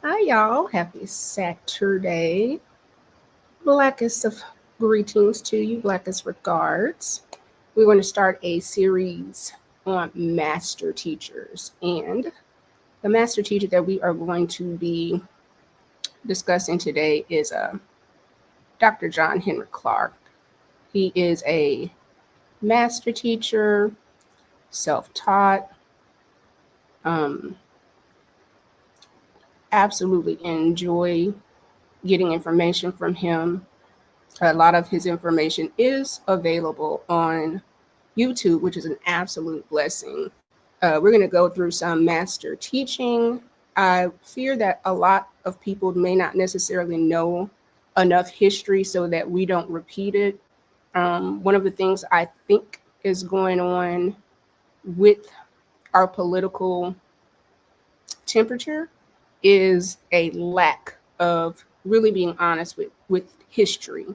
Hi, y'all. Happy Saturday. Blackest of greetings to you, blackest regards. We're going to start a series on master teachers. And the master teacher that we are going to be discussing today is Dr. John Henrik Clarke. He is a master teacher, self taught, um, absolutely enjoy getting information from him. A lot of his information is available on YouTube, which is an absolute blessing. We're going to go through some master teaching. I fear that a lot of people may not necessarily know enough history so that we don't repeat it. One of the things I think is going on with our political temperature is a lack of really being honest with history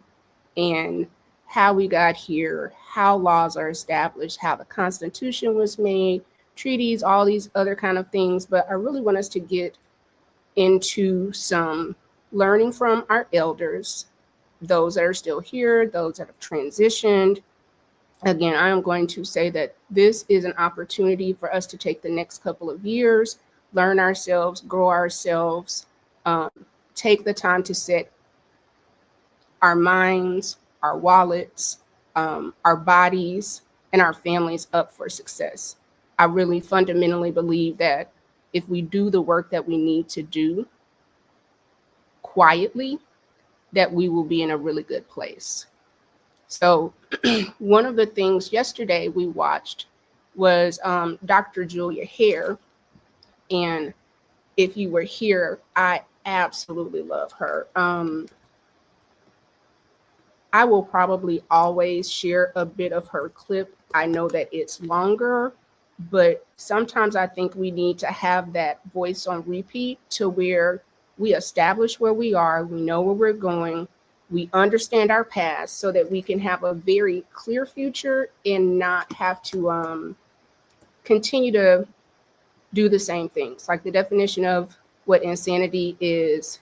and how we got here, how laws are established, how the Constitution was made, treaties, all these other kind of things. But I really want us to get into some learning from our elders, those that are still here, those that have transitioned. Again, I am going to say that this is an opportunity for us to take the next couple of years, learn ourselves, grow ourselves, um, take the time to set our minds, our wallets, our bodies, and our families up for success. I really fundamentally believe that if we do the work that we need to do quietly, that we will be in a really good place. So, one of the things yesterday we watched was Dr. Julia Hare. And if you were here, I absolutely love her. I will probably always share a bit of her clip. I know that it's longer, but sometimes I think we need to have that voice on repeat to where we establish where we are, we know where we're going, we understand our past so that we can have a very clear future and not have to continue to do the same things. Like the definition of what insanity is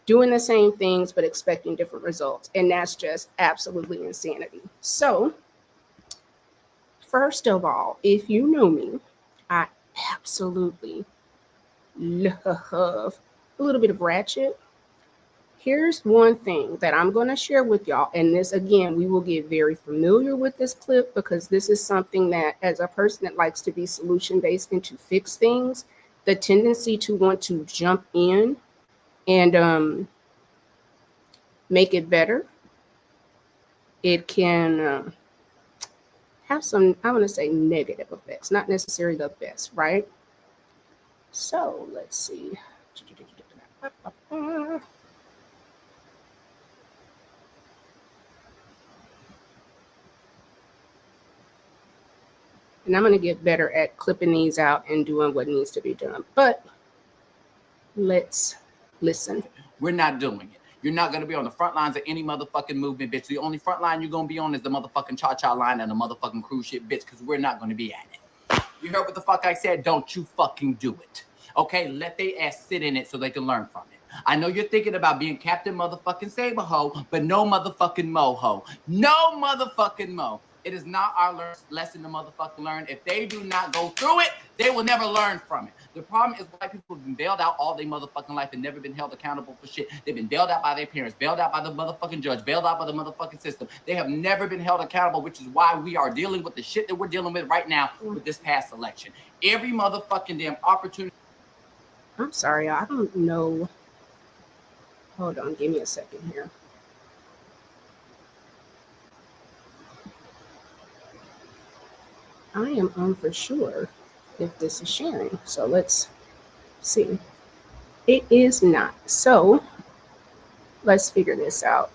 doing the same things but expecting different results. And that's just absolutely insanity. So, first of all, if you know me, I absolutely love a little bit of ratchet. Here's one thing that I'm going to share with y'all. And this, again, we will get very familiar with this clip because this is something that, as a person that likes to be solution based and to fix things, the tendency to want to jump in and make it better, it can have some, I want to say, negative effects, not necessarily the best, right? So let's see. And I'm going to get better at clipping these out and doing what needs to be done. But let's listen. We're not doing it. You're not going to be on the front lines of any motherfucking movement, bitch. The only front line you're going to be on is the motherfucking cha-cha line and the motherfucking cruise ship, bitch, because we're not going to be at it. You heard what the fuck I said? Don't you fucking do it. Okay? Let they ass sit in it so they can learn from it. I know you're thinking about being Captain motherfucking Saberho, but no motherfucking moho. No motherfucking mo. It is not our lesson to motherfucking learn. If they do not go through it, they will never learn from it. The problem is white people have been bailed out all their motherfucking life and never been held accountable for shit. They've been bailed out by their parents, bailed out by the motherfucking judge, bailed out by the motherfucking system. They have never been held accountable, which is why we are dealing with the shit that we're dealing with right now with this past election. Every motherfucking damn opportunity. I'm sorry, I don't know. Hold on, give me a second here. I am for sure if this is sharing. So let's see. It is not. So let's figure this out.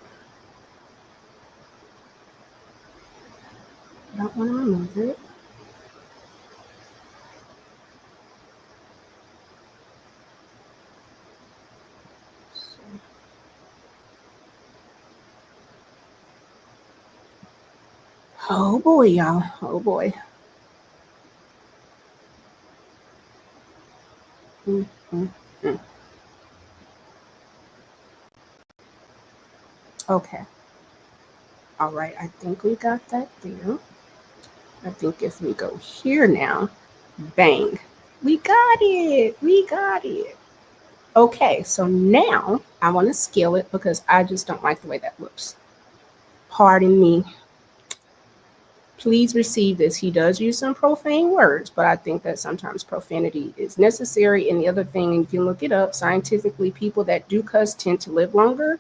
I don't want to remove it. Oh boy, y'all. Oh boy. Mm-hmm. Okay. All right. I think we got that there. I think if we go here now, bang, we got it. We got it. Okay. So now I want to scale it because I just don't like the way that looks. Pardon me. Please receive this. He does use some profane words, but I think that sometimes profanity is necessary. And the other thing, and you can look it up scientifically, people that do cuss tend to live longer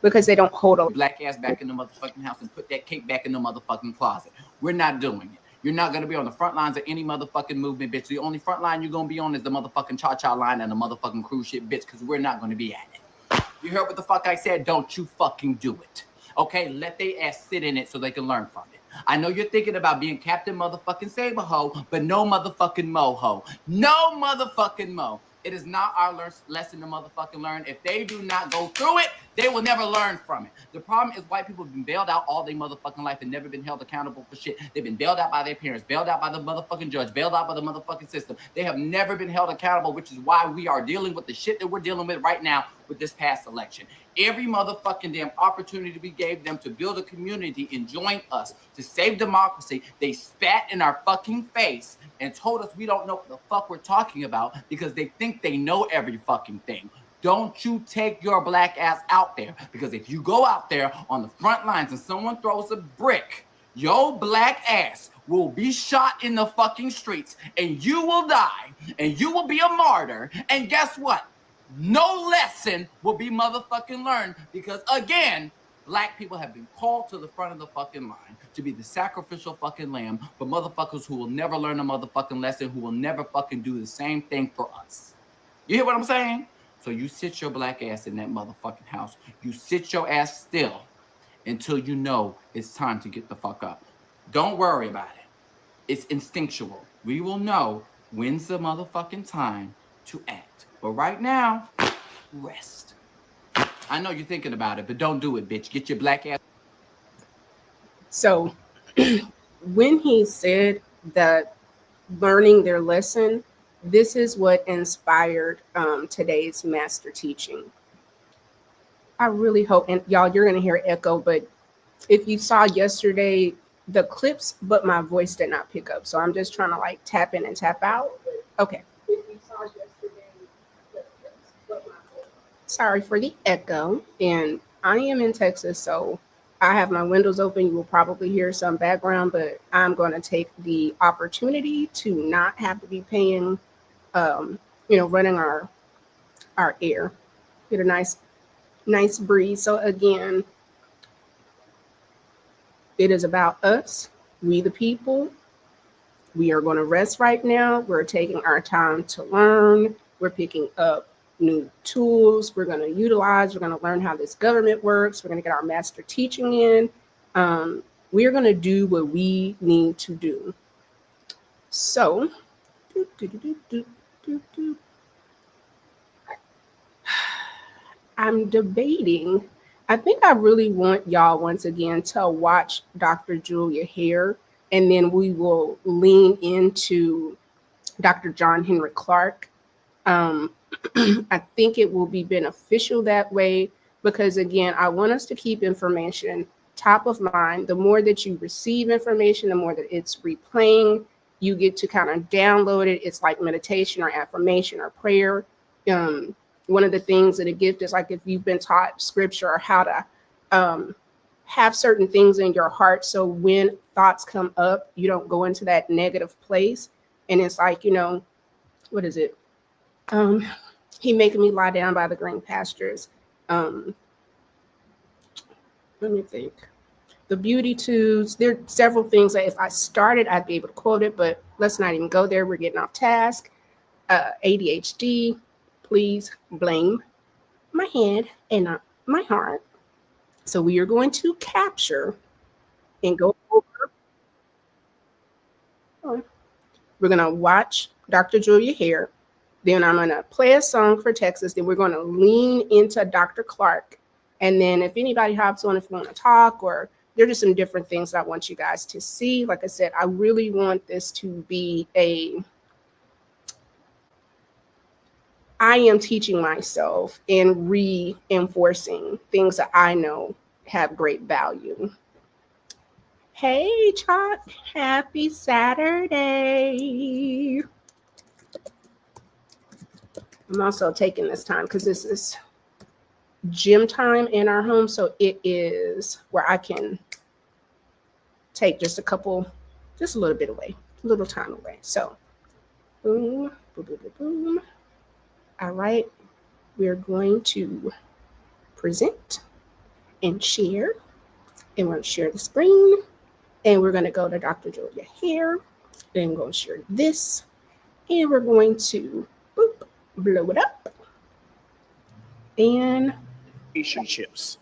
because they don't hold a black ass back in the motherfucking house and put that cake back in the motherfucking closet. We're not doing it. You're not going to be on the front lines of any motherfucking movement, bitch. The only front line you're going to be on is the motherfucking cha-cha line and the motherfucking cruise ship, bitch, because we're not going to be at it. You heard what the fuck I said? Don't you fucking do it. Okay? Let they ass sit in it so they can learn from it. I know you're thinking about being Captain motherfucking Saberho, but no motherfucking moho. No motherfucking mo. It is not our lesson to motherfucking learn. If they do not go through it, they will never learn from it. The problem is white people have been bailed out all their motherfucking life and never been held accountable for shit. They've been bailed out by their parents, bailed out by the motherfucking judge, bailed out by the motherfucking system. They have never been held accountable, which is why we are dealing with the shit that we're dealing with right now with this past election. Every motherfucking damn opportunity we gave them to build a community and join us to save democracy, they spat in our fucking face and told us we don't know what the fuck we're talking about because they think they know every fucking thing. Don't you take your black ass out there, because if you go out there on the front lines and someone throws a brick, your black ass will be shot in the fucking streets and you will die and you will be a martyr. And guess what? No lesson will be motherfucking learned because, again, black people have been called to the front of the fucking line to be the sacrificial fucking lamb for motherfuckers who will never learn a motherfucking lesson, who will never fucking do the same thing for us. You hear what I'm saying? So you sit your black ass in that motherfucking house. You sit your ass still until you know it's time to get the fuck up. Don't worry about it. It's instinctual. We will know when's the motherfucking time to act. But right now, rest. I know you're thinking about it, but don't do it, bitch. Get your black ass. So when he said that learning their lesson, this is what inspired today's master teaching. I really hope, and y'all, you're going to hear echo, but if you saw yesterday, the clips, but my voice did not pick up. So I'm just trying to like tap in and tap out. Okay. If you saw yesterday, the clips, but my voice. Sorry for the echo. And I am in Texas, so I have my windows open. You will probably hear some background, but I'm going to take the opportunity to not have to be paying, running our air. Get a nice breeze. So again, it is about us, we the people. We are going to rest right now. We're taking our time to learn. We're picking up new tools. We're going to utilize. We're going to learn how this government works. We're going to get our master teaching in. We're going to do what we need to do. So, I'm debating. I think I really want y'all once again to watch Dr. Julia Hare, and then we will lean into Dr. John Henrik Clarke. I think it will be beneficial that way because, again, I want us to keep information top of mind. The more that you receive information, the more that it's replaying. You get to kind of download it. It's like meditation or affirmation or prayer. One of the things that a gift is like if you've been taught scripture or how to have certain things in your heart. So when thoughts come up, you don't go into that negative place. And it's like, what is it? He making me lie down by the green pastures. Let me think. The Beatitudes. There are several things that if I started, I'd be able to quote it, but let's not even go there. We're getting off task. ADHD. Please blame my head and not my heart. So we are going to capture and go over. We're going to watch Dr. Julia Hare. Then I'm going to play a song for Texas. Then we're going to lean into Dr. Clarke. And then if anybody hops on, if you want to talk, or there are just some different things I want you guys to see. Like I said, I really want this to be I am teaching myself and reinforcing things that I know have great value. Hey, Chalk, happy Saturday. I'm also taking this time because this is gym time in our home. So it is where I can take just a little bit away, a little time away. So boom, boom, boom, boom, boom. All right. We're going to present and share. And we're going to share the screen. And we're going to go to Dr. Julia here. Then we're going to share this. And we're going to boop, blow it up. And relationships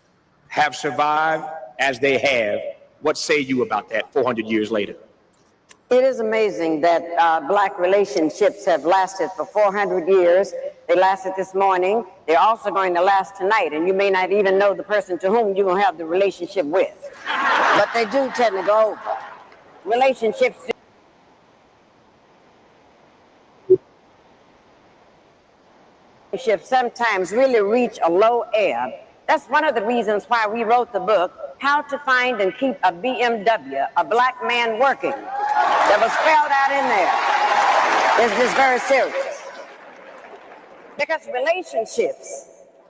have survived as they have. What say you about that 400 years later? It is amazing that Black relationships have lasted for 400 years. They lasted this morning. They're also going to last tonight, and you may not even know the person to whom you're going to have the relationship with. But they do tend to go over. Relationships sometimes really reach a low ebb. That's one of the reasons why we wrote the book, How to Find and Keep a BMW, a Black Man Working. That was spelled out in there. It's just very serious. Because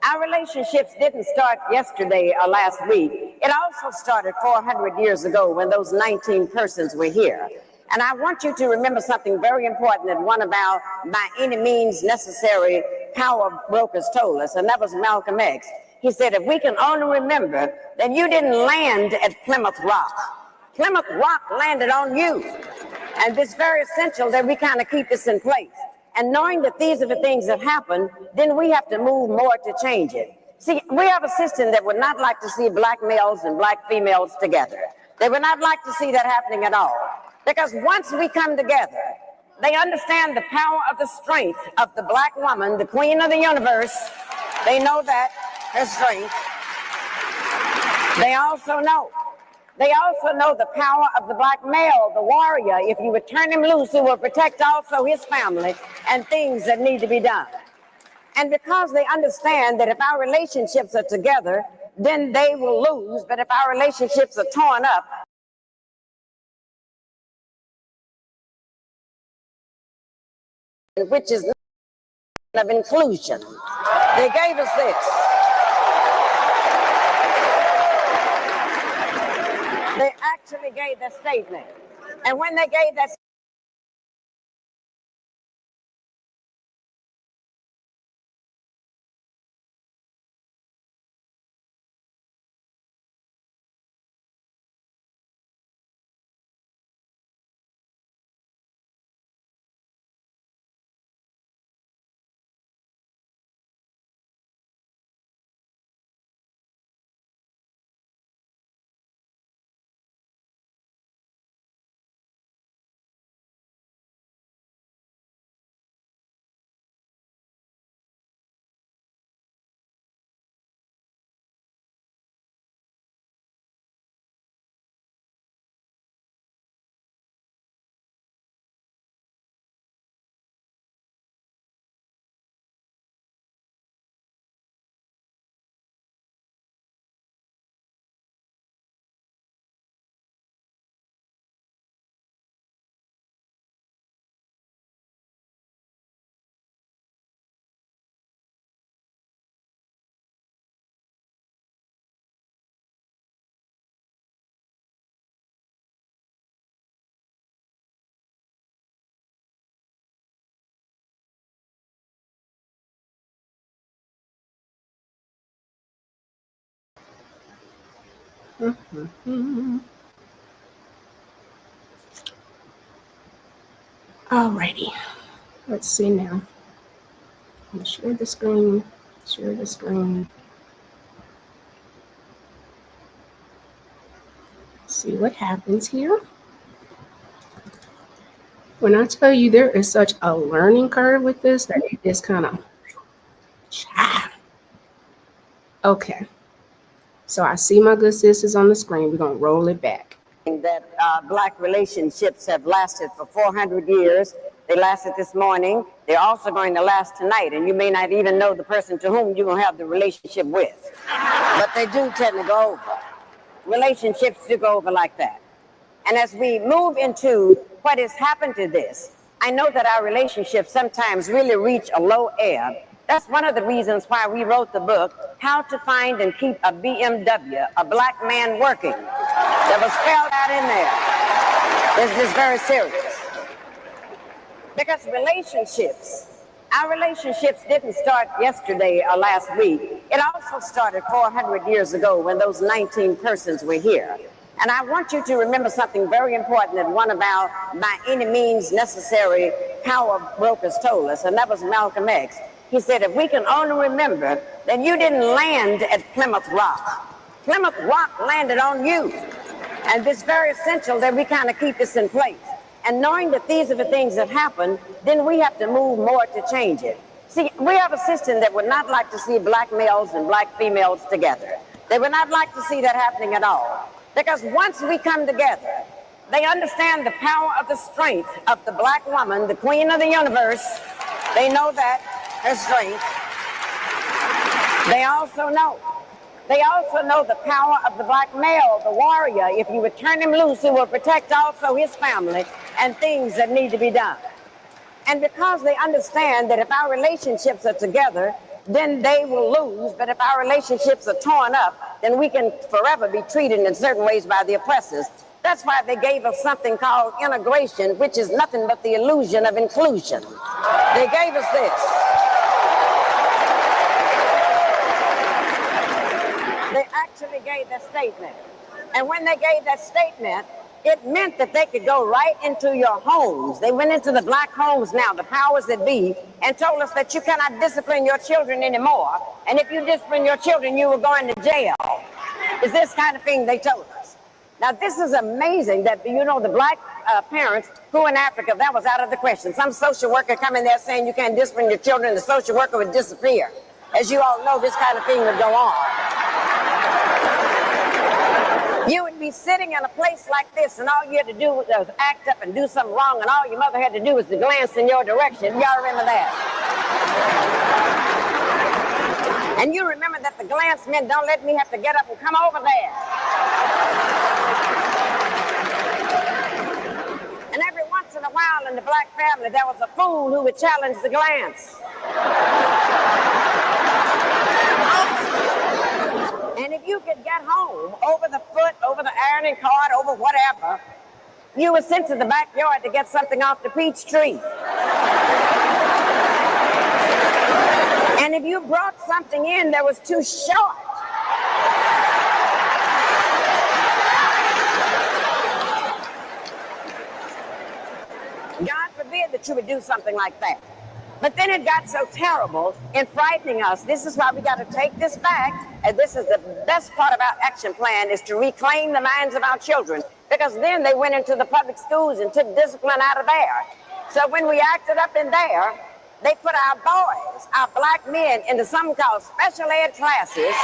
our relationships didn't start yesterday or last week. It also started 400 years ago when those 19 persons were here. And I want you to remember something very important that one of our by any means necessary power brokers told us, and that was Malcolm X. He said, if we can only remember that you didn't land at Plymouth Rock. Plymouth Rock landed on you. And it's very essential that we kind of keep this in place. And knowing that these are the things that happen, then we have to move more to change it. See, we have a system that would not like to see Black males and Black females together. They would not like to see that happening at all. Because once we come together, they understand the power of the strength of the Black woman, the queen of the universe. They know that, her strength. They also know the power of the Black male, the warrior. If you would turn him loose, he will protect also his family and things that need to be done. And because they understand that if our relationships are together, then they will lose. But if our relationships are torn up, which is of inclusion. They gave us this. They actually gave that statement. And when they gave that alrighty. Let's see now. I'm gonna share the screen. See what happens here. When I tell you there is such a learning curve with this that it is kind of okay. So I see my good sisters on the screen. We're gonna roll it back. that Black relationships have lasted for 400 years. They lasted this morning. They're also going to last tonight, and you may not even know the person to whom you're going to have the relationship with. But they do tend to go over. Relationships do go over like that. And as we move into what has happened to this, I know that our relationships sometimes really reach a low ebb. That's one of the reasons why we wrote the book, How to Find and Keep a BMW, a Black Man Working, that was spelled out in there. This is very serious. Because our relationships didn't start yesterday or last week. It also started 400 years ago when those 19 persons were here. And I want you to remember something very important that one of our by any means necessary power brokers told us, and that was Malcolm X. He said, if we can only remember that you didn't land at Plymouth Rock. Plymouth Rock landed on you. And it's very essential that we kind of keep this in place. And knowing that these are the things that happen, then we have to move more to change it. See, we have a system that would not like to see black males and black females together. They would not like to see that happening at all. Because once we come together, they understand the power of the strength of the black woman, the queen of the universe. They know that, her strength. They also know the power of the black male, the warrior. If you would turn him loose, he will protect also his family and things that need to be done. And because they understand that if our relationships are together, then they will lose. But if our relationships are torn up, then we can forever be treated in certain ways by the oppressors. That's why they gave us something called integration, which is nothing but the illusion of inclusion. They gave us this. They actually gave that statement. And when they gave that statement, it meant that they could go right into your homes. They went into the black homes now, the powers that be, and told us that you cannot discipline your children anymore. And if you discipline your children, you will go into jail. It's this kind of thing they told us. Now, this is amazing that, you know, the black parents who in Africa, that was out of the question. Some social worker come in there saying you can't discipline your children, the social worker would disappear. As you all know, this kind of thing would go on. You would be sitting in a place like this, and all you had to do was act up and do something wrong, and all your mother had to do was to glance in your direction. Y'all remember that? And you remember that the glance meant, don't let me have to get up and come over there. And every once in a while in the black family, there was a fool who would challenge the glance. And if you could get home over the foot, over the ironing card, over whatever, you were sent to the backyard to get something off the peach tree. And if you brought something in that was too short, God forbid that you would do something like that. But then it got so terrible in frightening us. This is why we got to take this back. And this is the best part of our action plan, is to reclaim the minds of our children. Because then they went into the public schools and took discipline out of there. So when we acted up in there, they put our boys, our black men, into something called special ed classes.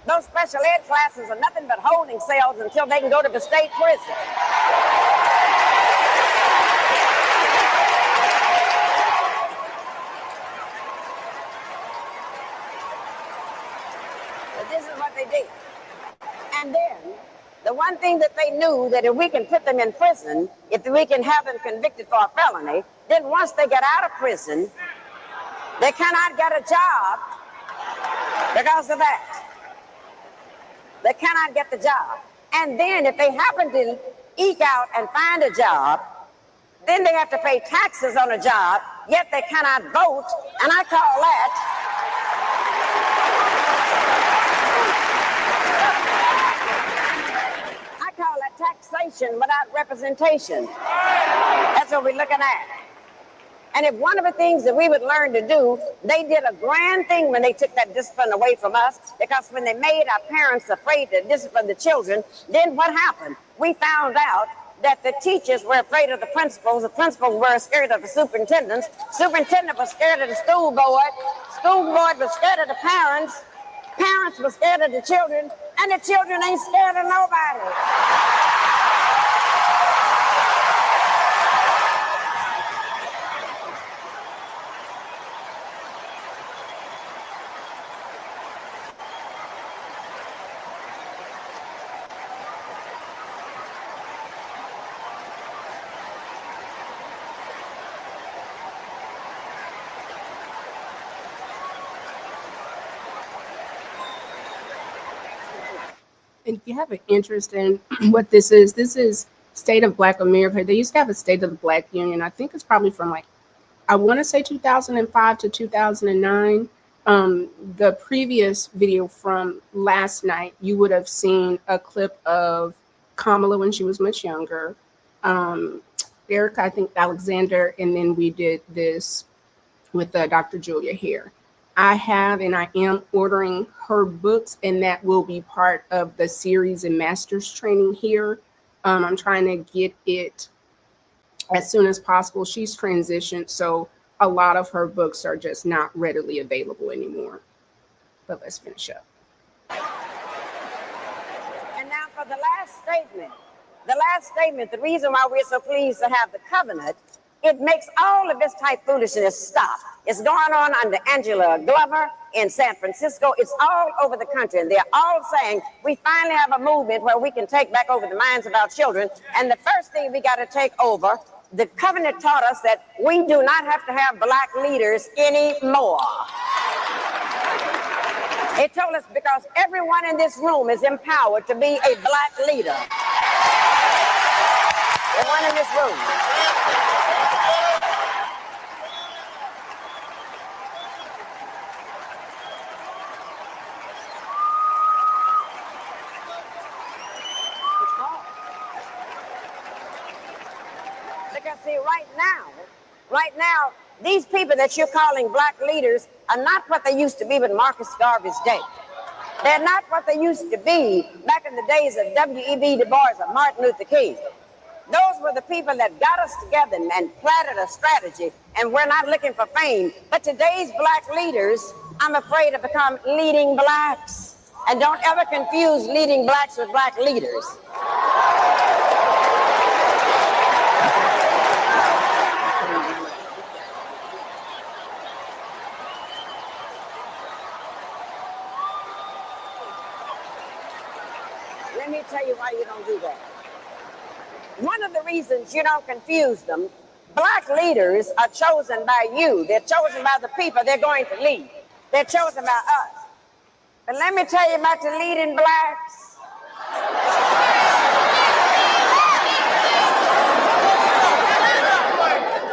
Those special ed classes are nothing but holding cells until they can go to the state prison. But this is what they did. And then, the one thing that they knew, that if we can put them in prison, if we can have them convicted for a felony, then once they get out of prison, they cannot get a job because of that. They cannot get the job. And then if they happen to eke out and find a job, then they have to pay taxes on a job, yet they cannot vote. And I call that taxation without representation. That's what we're looking at. And if one of the things that we would learn to do, they did a grand thing when they took that discipline away from us, because when they made our parents afraid to discipline the children, then what happened? We found out that the teachers were afraid of the principals were scared of the superintendent was scared of the school board, school board was scared of the parents, parents were scared of the children, and the children ain't scared of nobody. And if you have an interest in what this is State of Black America. They used to have a State of the Black Union. I think it's probably from like, I want to say 2005 to 2009. The previous video from last night, you would have seen a clip of Kamala when she was much younger, Erica, I think Alexander, and then we did this with Dr. Julia here. I have and I am ordering her books, and that will be part of the series and master's training here. I'm trying to get it as soon as possible. She's transitioned, so a lot of her books are just not readily available anymore. But let's finish up. And now for the last statement, the reason why we're so pleased to have the covenant, it makes all of this type foolishness stop. It's going on under Angela Glover in San Francisco. It's all over the country. And they're all saying, we finally have a movement where we can take back over the minds of our children. And the first thing we got to take over, the covenant taught us that we do not have to have black leaders anymore. It told us because everyone in this room is empowered to be a black leader. Everyone in this room. Because see, right now, these people that you're calling black leaders are not what they used to be with Marcus Garvey's day. They're not what they used to be back in the days of W.E.B. Du Bois or Martin Luther King. Those were the people that got us together and planted a strategy, and we're not looking for fame. But today's black leaders, I'm afraid, have become leading blacks. And don't ever confuse leading blacks with black leaders. Let me tell you why you don't do that. One of the reasons you don't confuse them, black leaders are chosen by you. They're chosen by the people they're going to lead. They're chosen by us. But let me tell you about the leading blacks.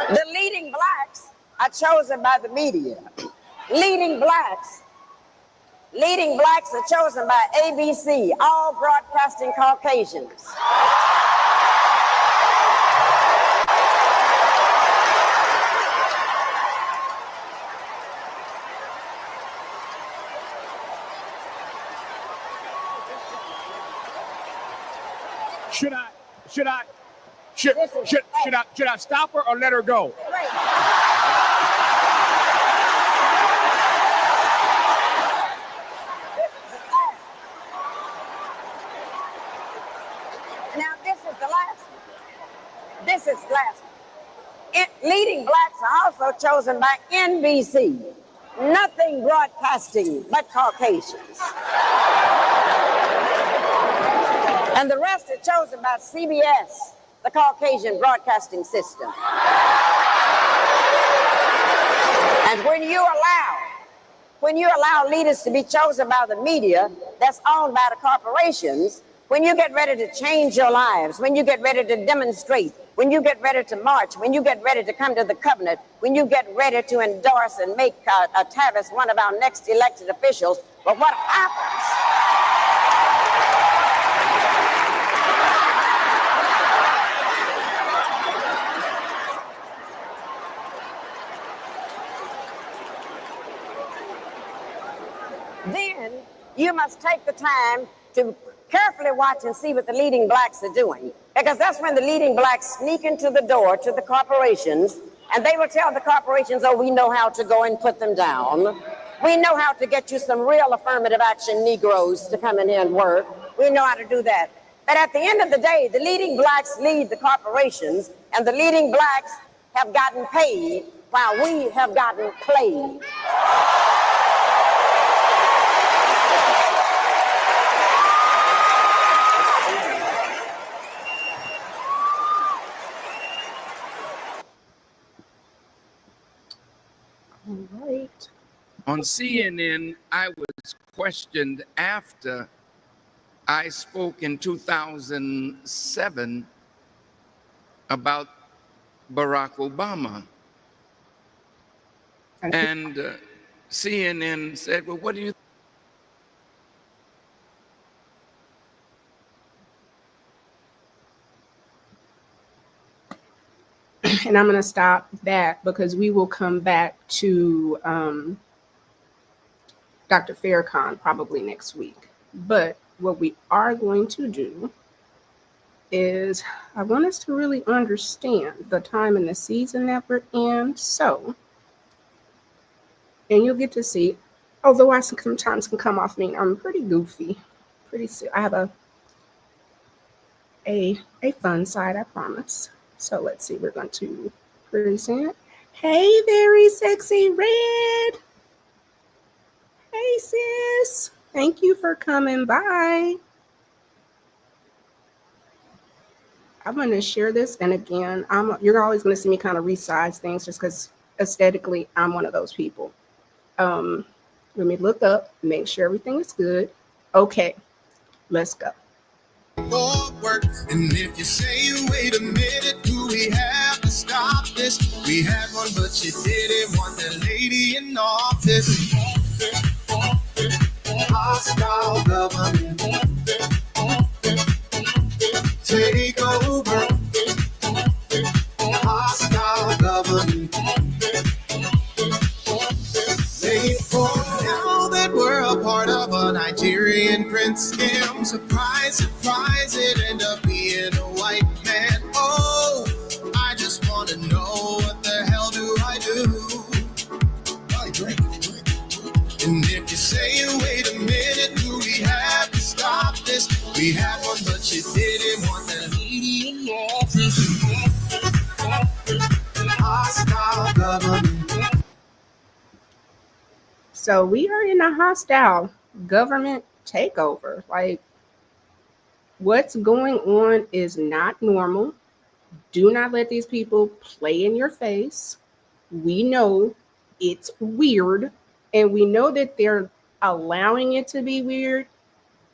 The leading blacks are chosen by the media. Leading blacks are chosen by ABC, all broadcasting Caucasians. Should I stop her or let her go? Right. Now this is the last one. Leading blacks are also chosen by NBC. Nothing broadcasting but Caucasians. And the rest are chosen by CBS, the Caucasian broadcasting system. And when you allow leaders to be chosen by the media that's owned by the corporations, when you get ready to change your lives, when you get ready to demonstrate, when you get ready to march, when you get ready to come to the covenant, when you get ready to endorse and make Tavis one of our next elected officials, but what happens? Then you must take the time to carefully watch and see what the leading blacks are doing. Because that's when the leading blacks sneak into the door to the corporations, and they will tell the corporations, oh, we know how to go and put them down. We know how to get you some real affirmative action Negroes to come in here and work. We know how to do that. But at the end of the day, the leading blacks lead the corporations, and the leading blacks have gotten paid while we have gotten played. All right. On CNN, I was questioned after I spoke in 2007 about Barack Obama. And CNN said, well, what do you And I'm going to stop that because we will come back to Dr. Farrakhan probably next week. But what we are going to do is I want us to really understand the time and the season that we're in. So, and you'll get to see, although I sometimes can come off mean, I'm pretty goofy, I have a fun side, I promise. So let's see, we're going to present. Hey, very sexy red. Hey, sis. Thank you for coming by. I'm going to share this. And again, you're always going to see me kind of resize things just because aesthetically, I'm one of those people. Let me look up, make sure everything is good. Okay, let's go. Forward. And if you say, wait a minute, do we have to stop this? We had one, but she didn't want the lady in office. Hostile government. Take over. Hostile government. Now that we're a part of a Nigerian prince scam, surprise, surprise, it ended up being a white man. Oh, I just want to know what the hell do I do? And if you say, wait a minute, do we have to stop this? We had one, but she didn't want that lady in office. Hostile government. So we are in a hostile government takeover. Like, what's going on is not normal. Do not let these people play in your face. We know it's weird, and we know that they're allowing it to be weird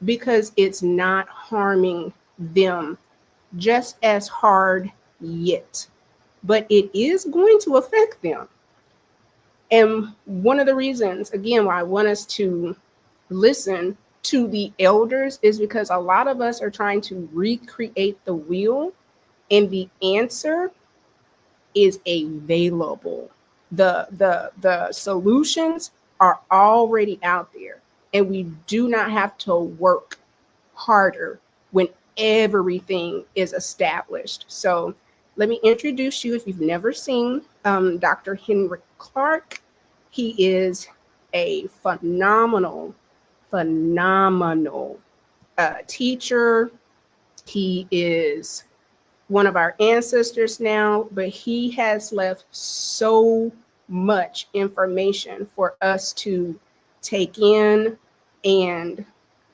because it's not harming them just as hard yet. But it is going to affect them. And one of the reasons, again, why I want us to listen to the elders is because a lot of us are trying to recreate the wheel, and the answer is available. The solutions are already out there, and we do not have to work harder when everything is established. So let me introduce you, if you've never seen Dr. Henrik Clarke. He is a phenomenal teacher. He is one of our ancestors now, but he has left so much information for us to take in and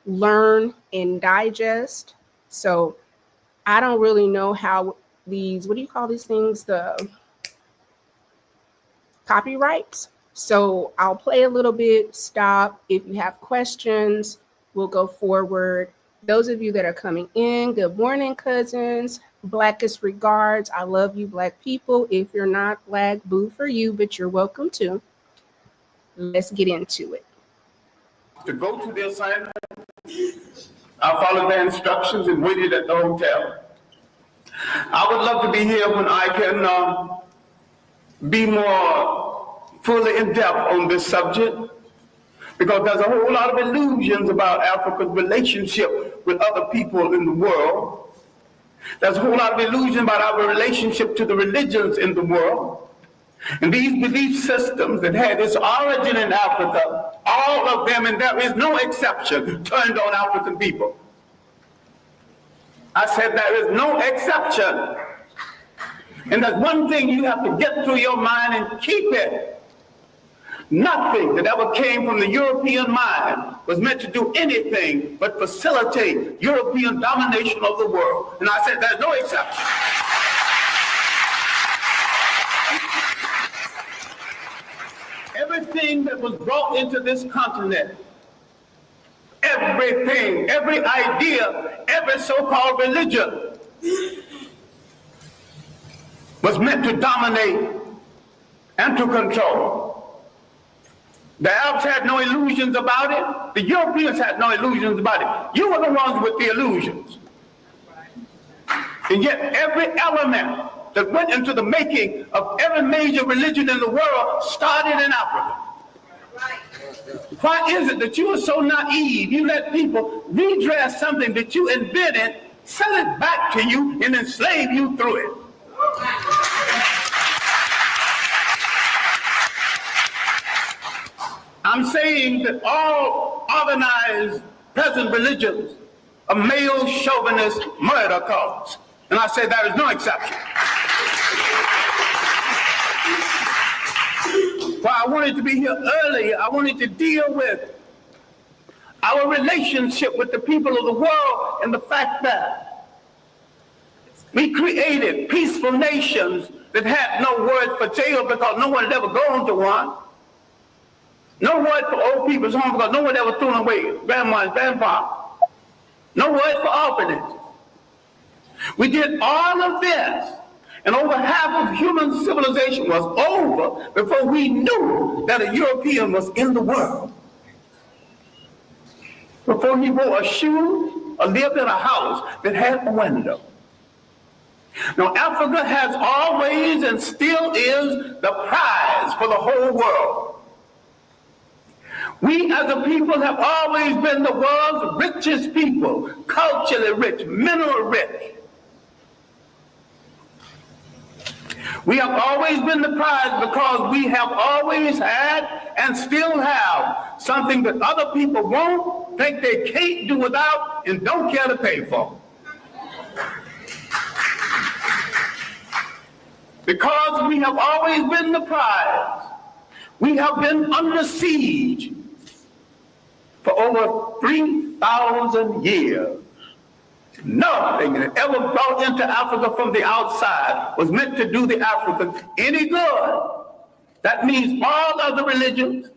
learn and digest. So I don't really know how these, what do you call these things? The copyrights. So I'll play a little bit, stop. If you have questions, we'll go forward. Those of you that are coming in, good morning, cousins. Blackest regards. I love you, Black people. If you're not Black, boo for you, but you're welcome to. Let's get into it. To go to the assignment, I followed the instructions and waited at the hotel. I would love to be here when I can be more fully in depth on this subject, because there's a whole lot of illusions about Africa's relationship with other people in the world. There's a whole lot of illusion about our relationship to the religions in the world. And these belief systems that had its origin in Africa, all of them, and there is no exception, turned on African people. I said there is no exception. And there's one thing you have to get through your mind and keep it. Nothing that ever came from the European mind was meant to do anything but facilitate European domination of the world. And I said there's no exception. Everything that was brought into this continent, everything, every idea, every so-called religion was meant to dominate and to control. The Arabs had no illusions about it. The Europeans had no illusions about it. You were the ones with the illusions. And yet every element that went into the making of every major religion in the world started in Africa. Why is it that you are so naive? You let people redress something that you invented, sell it back to you, and enslave you through it. I'm saying that all organized present religions are male chauvinist murder cults. And I say there is no exception. Why I wanted to be here earlier, I wanted to deal with our relationship with the people of the world and the fact that we created peaceful nations that had no word for jail because no one had ever gone to one. No word for old people's home because no one ever threw away grandma and grandpa. No word for orphanages. We did all of this, and over half of human civilization was over before we knew that a European was in the world. Before he wore a shoe or lived in a house that had a window. Now, Africa has always and still is the prize for the whole world. We as a people have always been the world's richest people, culturally rich, mineral rich. We have always been the prize because we have always had and still have something that other people won't, think they can't do without, and don't care to pay for. Because we have always been the prize, we have been under siege for over 3,000 years. Nothing that ever brought into Africa from the outside was meant to do the Africans any good. That means all other religions.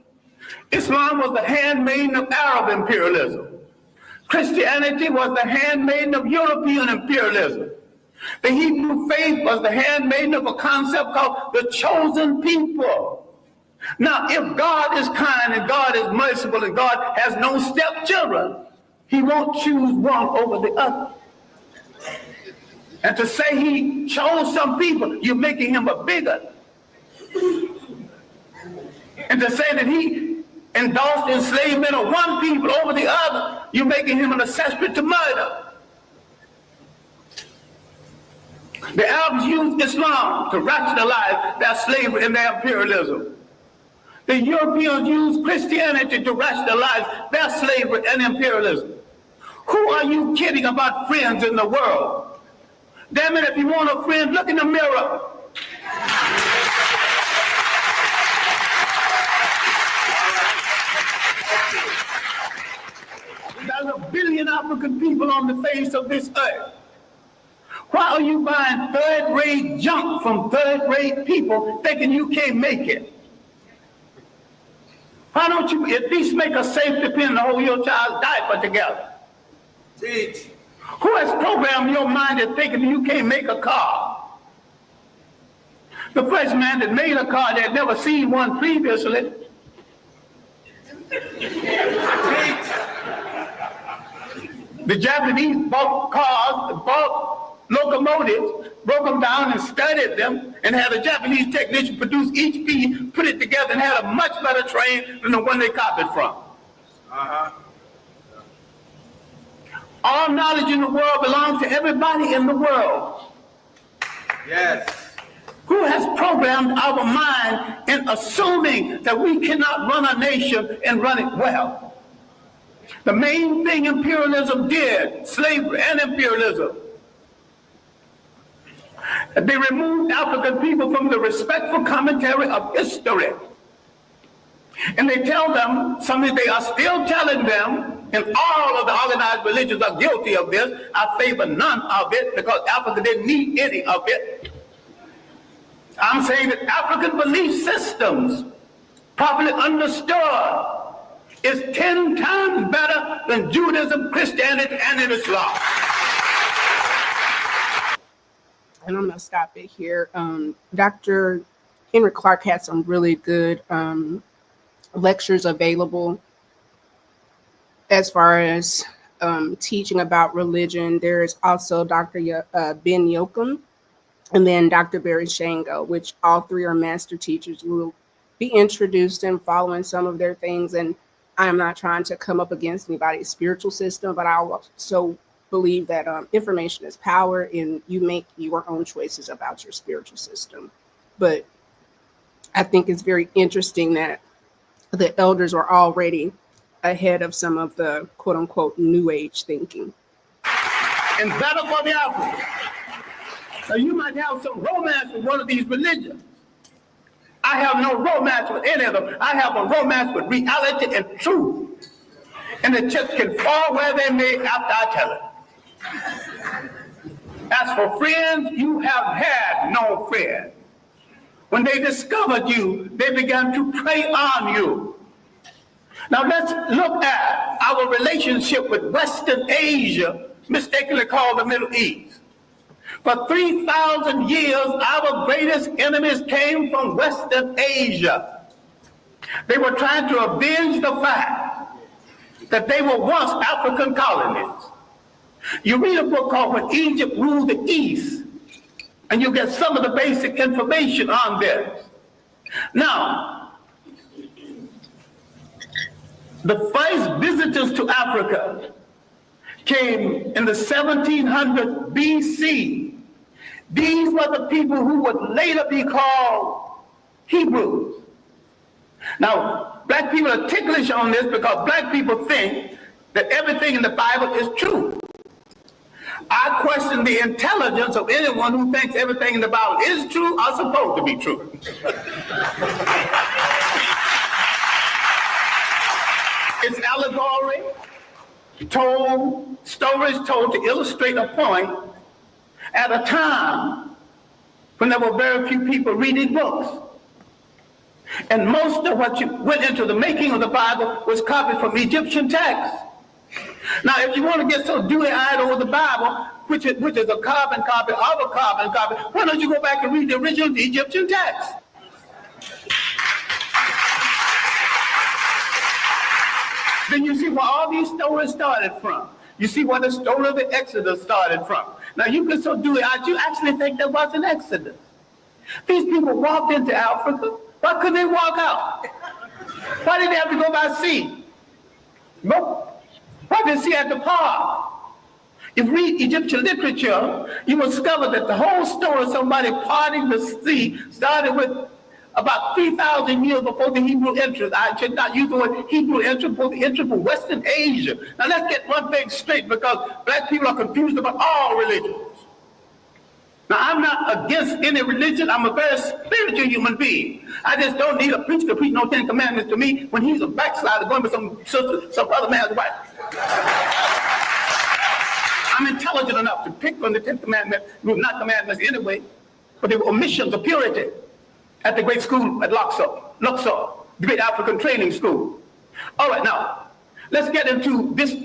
Islam was the handmaiden of Arab imperialism. Christianity was the handmaiden of European imperialism. The Hebrew faith was the handmaiden of a concept called the chosen people. Now, if God is kind and God is merciful and God has no stepchildren, he won't choose one over the other. And to say he chose some people, you're making him a bigot. And to say that he endorsed enslavement of one people over the other, you're making him an accessory to murder. The Arabs used Islam to rationalize their slavery and their imperialism. The Europeans used Christianity to rationalize their slavery and imperialism. Who are you kidding about friends in the world? Damn it, if you want a friend, look in the mirror. There's 1 billion African people on the face of this earth. Why are you buying third-rate junk from third-rate people thinking you can't make it? Why don't you at least make a safety pin to hold your child's diaper together? Teach. Who has programmed your mind into thinking you can't make a car? The first man that made a car that had never seen one previously. The Japanese bought cars, bought locomotives, broke them down and studied them, and had a Japanese technician produce each piece, put it together, and had a much better train than the one they copied from. All knowledge in the world belongs to everybody in the world. Yes. Who has programmed our mind in assuming that we cannot run a nation and run it well? The main thing imperialism did, slavery and imperialism, they removed African people from the respectful commentary of history. And they tell them something they are still telling them, and all of the organized religions are guilty of this. I favor none of it because Africa didn't need any of it. I'm saying that African belief systems, properly understood, is 10 times better than Judaism, Christianity, and Islam. And I'm going to stop it here. Dr. Henrik Clarke had some really good lectures available as far as teaching about religion. There is also Dr. Ben Yoakum and then Dr. Barry Shango, which all three are master teachers. We'll be introduced and following some of their things. And I'm not trying to come up against anybody's spiritual system, but I also believe that information is power and you make your own choices about your spiritual system. But I think it's very interesting that the elders are already ahead of some of the quote unquote new age thinking. And better for the African. So you might have some romance with one of these religions. I have no romance with any of them. I have a romance with reality and truth. And the chips can fall where they may after I tell it. As for friends, you have had no friends. When they discovered you, they began to prey on you. Now let's look at our relationship with Western Asia, mistakenly called the Middle East. For 3,000 years, our greatest enemies came from Western Asia. They were trying to avenge the fact that they were once African colonies. You read a book called When Egypt Ruled the East, and you get some of the basic information on this. Now, the first visitors to Africa came in the 1700s BC. These were the people who would later be called Hebrews. Now, black people are ticklish on this because black people think that everything in the Bible is true. I question the intelligence of anyone who thinks everything in the Bible is true or supposed to be true. It's allegory, stories told to illustrate a point at a time when there were very few people reading books. And most of what went into the making of the Bible was copied from Egyptian texts. Now, if you want to get so dewy-eyed over the Bible, which is a carbon copy of a carbon copy, why don't you go back and read the original Egyptian text? Then you see where all these stories started from. You see where the story of the Exodus started from. Now, you get so dewy-eyed, you actually think there was an Exodus. These people walked into Africa. Why couldn't they walk out? Why did they have to go by sea? Nope. Why did the sea have to part? If you read Egyptian literature, you will discover that the whole story of somebody parting the sea started with about 3,000 years before the Hebrew entrance. I should not use the word Hebrew entrance, before the entrance from Western Asia. Now let's get one thing straight, because black people are confused about all religions. Now, I'm not against any religion. I'm a very spiritual human being. I just don't need a preacher to preach no 10 Commandments to me when he's a backslider going with some other man's wife. I'm intelligent enough to pick from the 10th commandment, not commandments anyway, but they were omissions of purity at the great school at Luxor, the great African training school. All right, now, let's get into this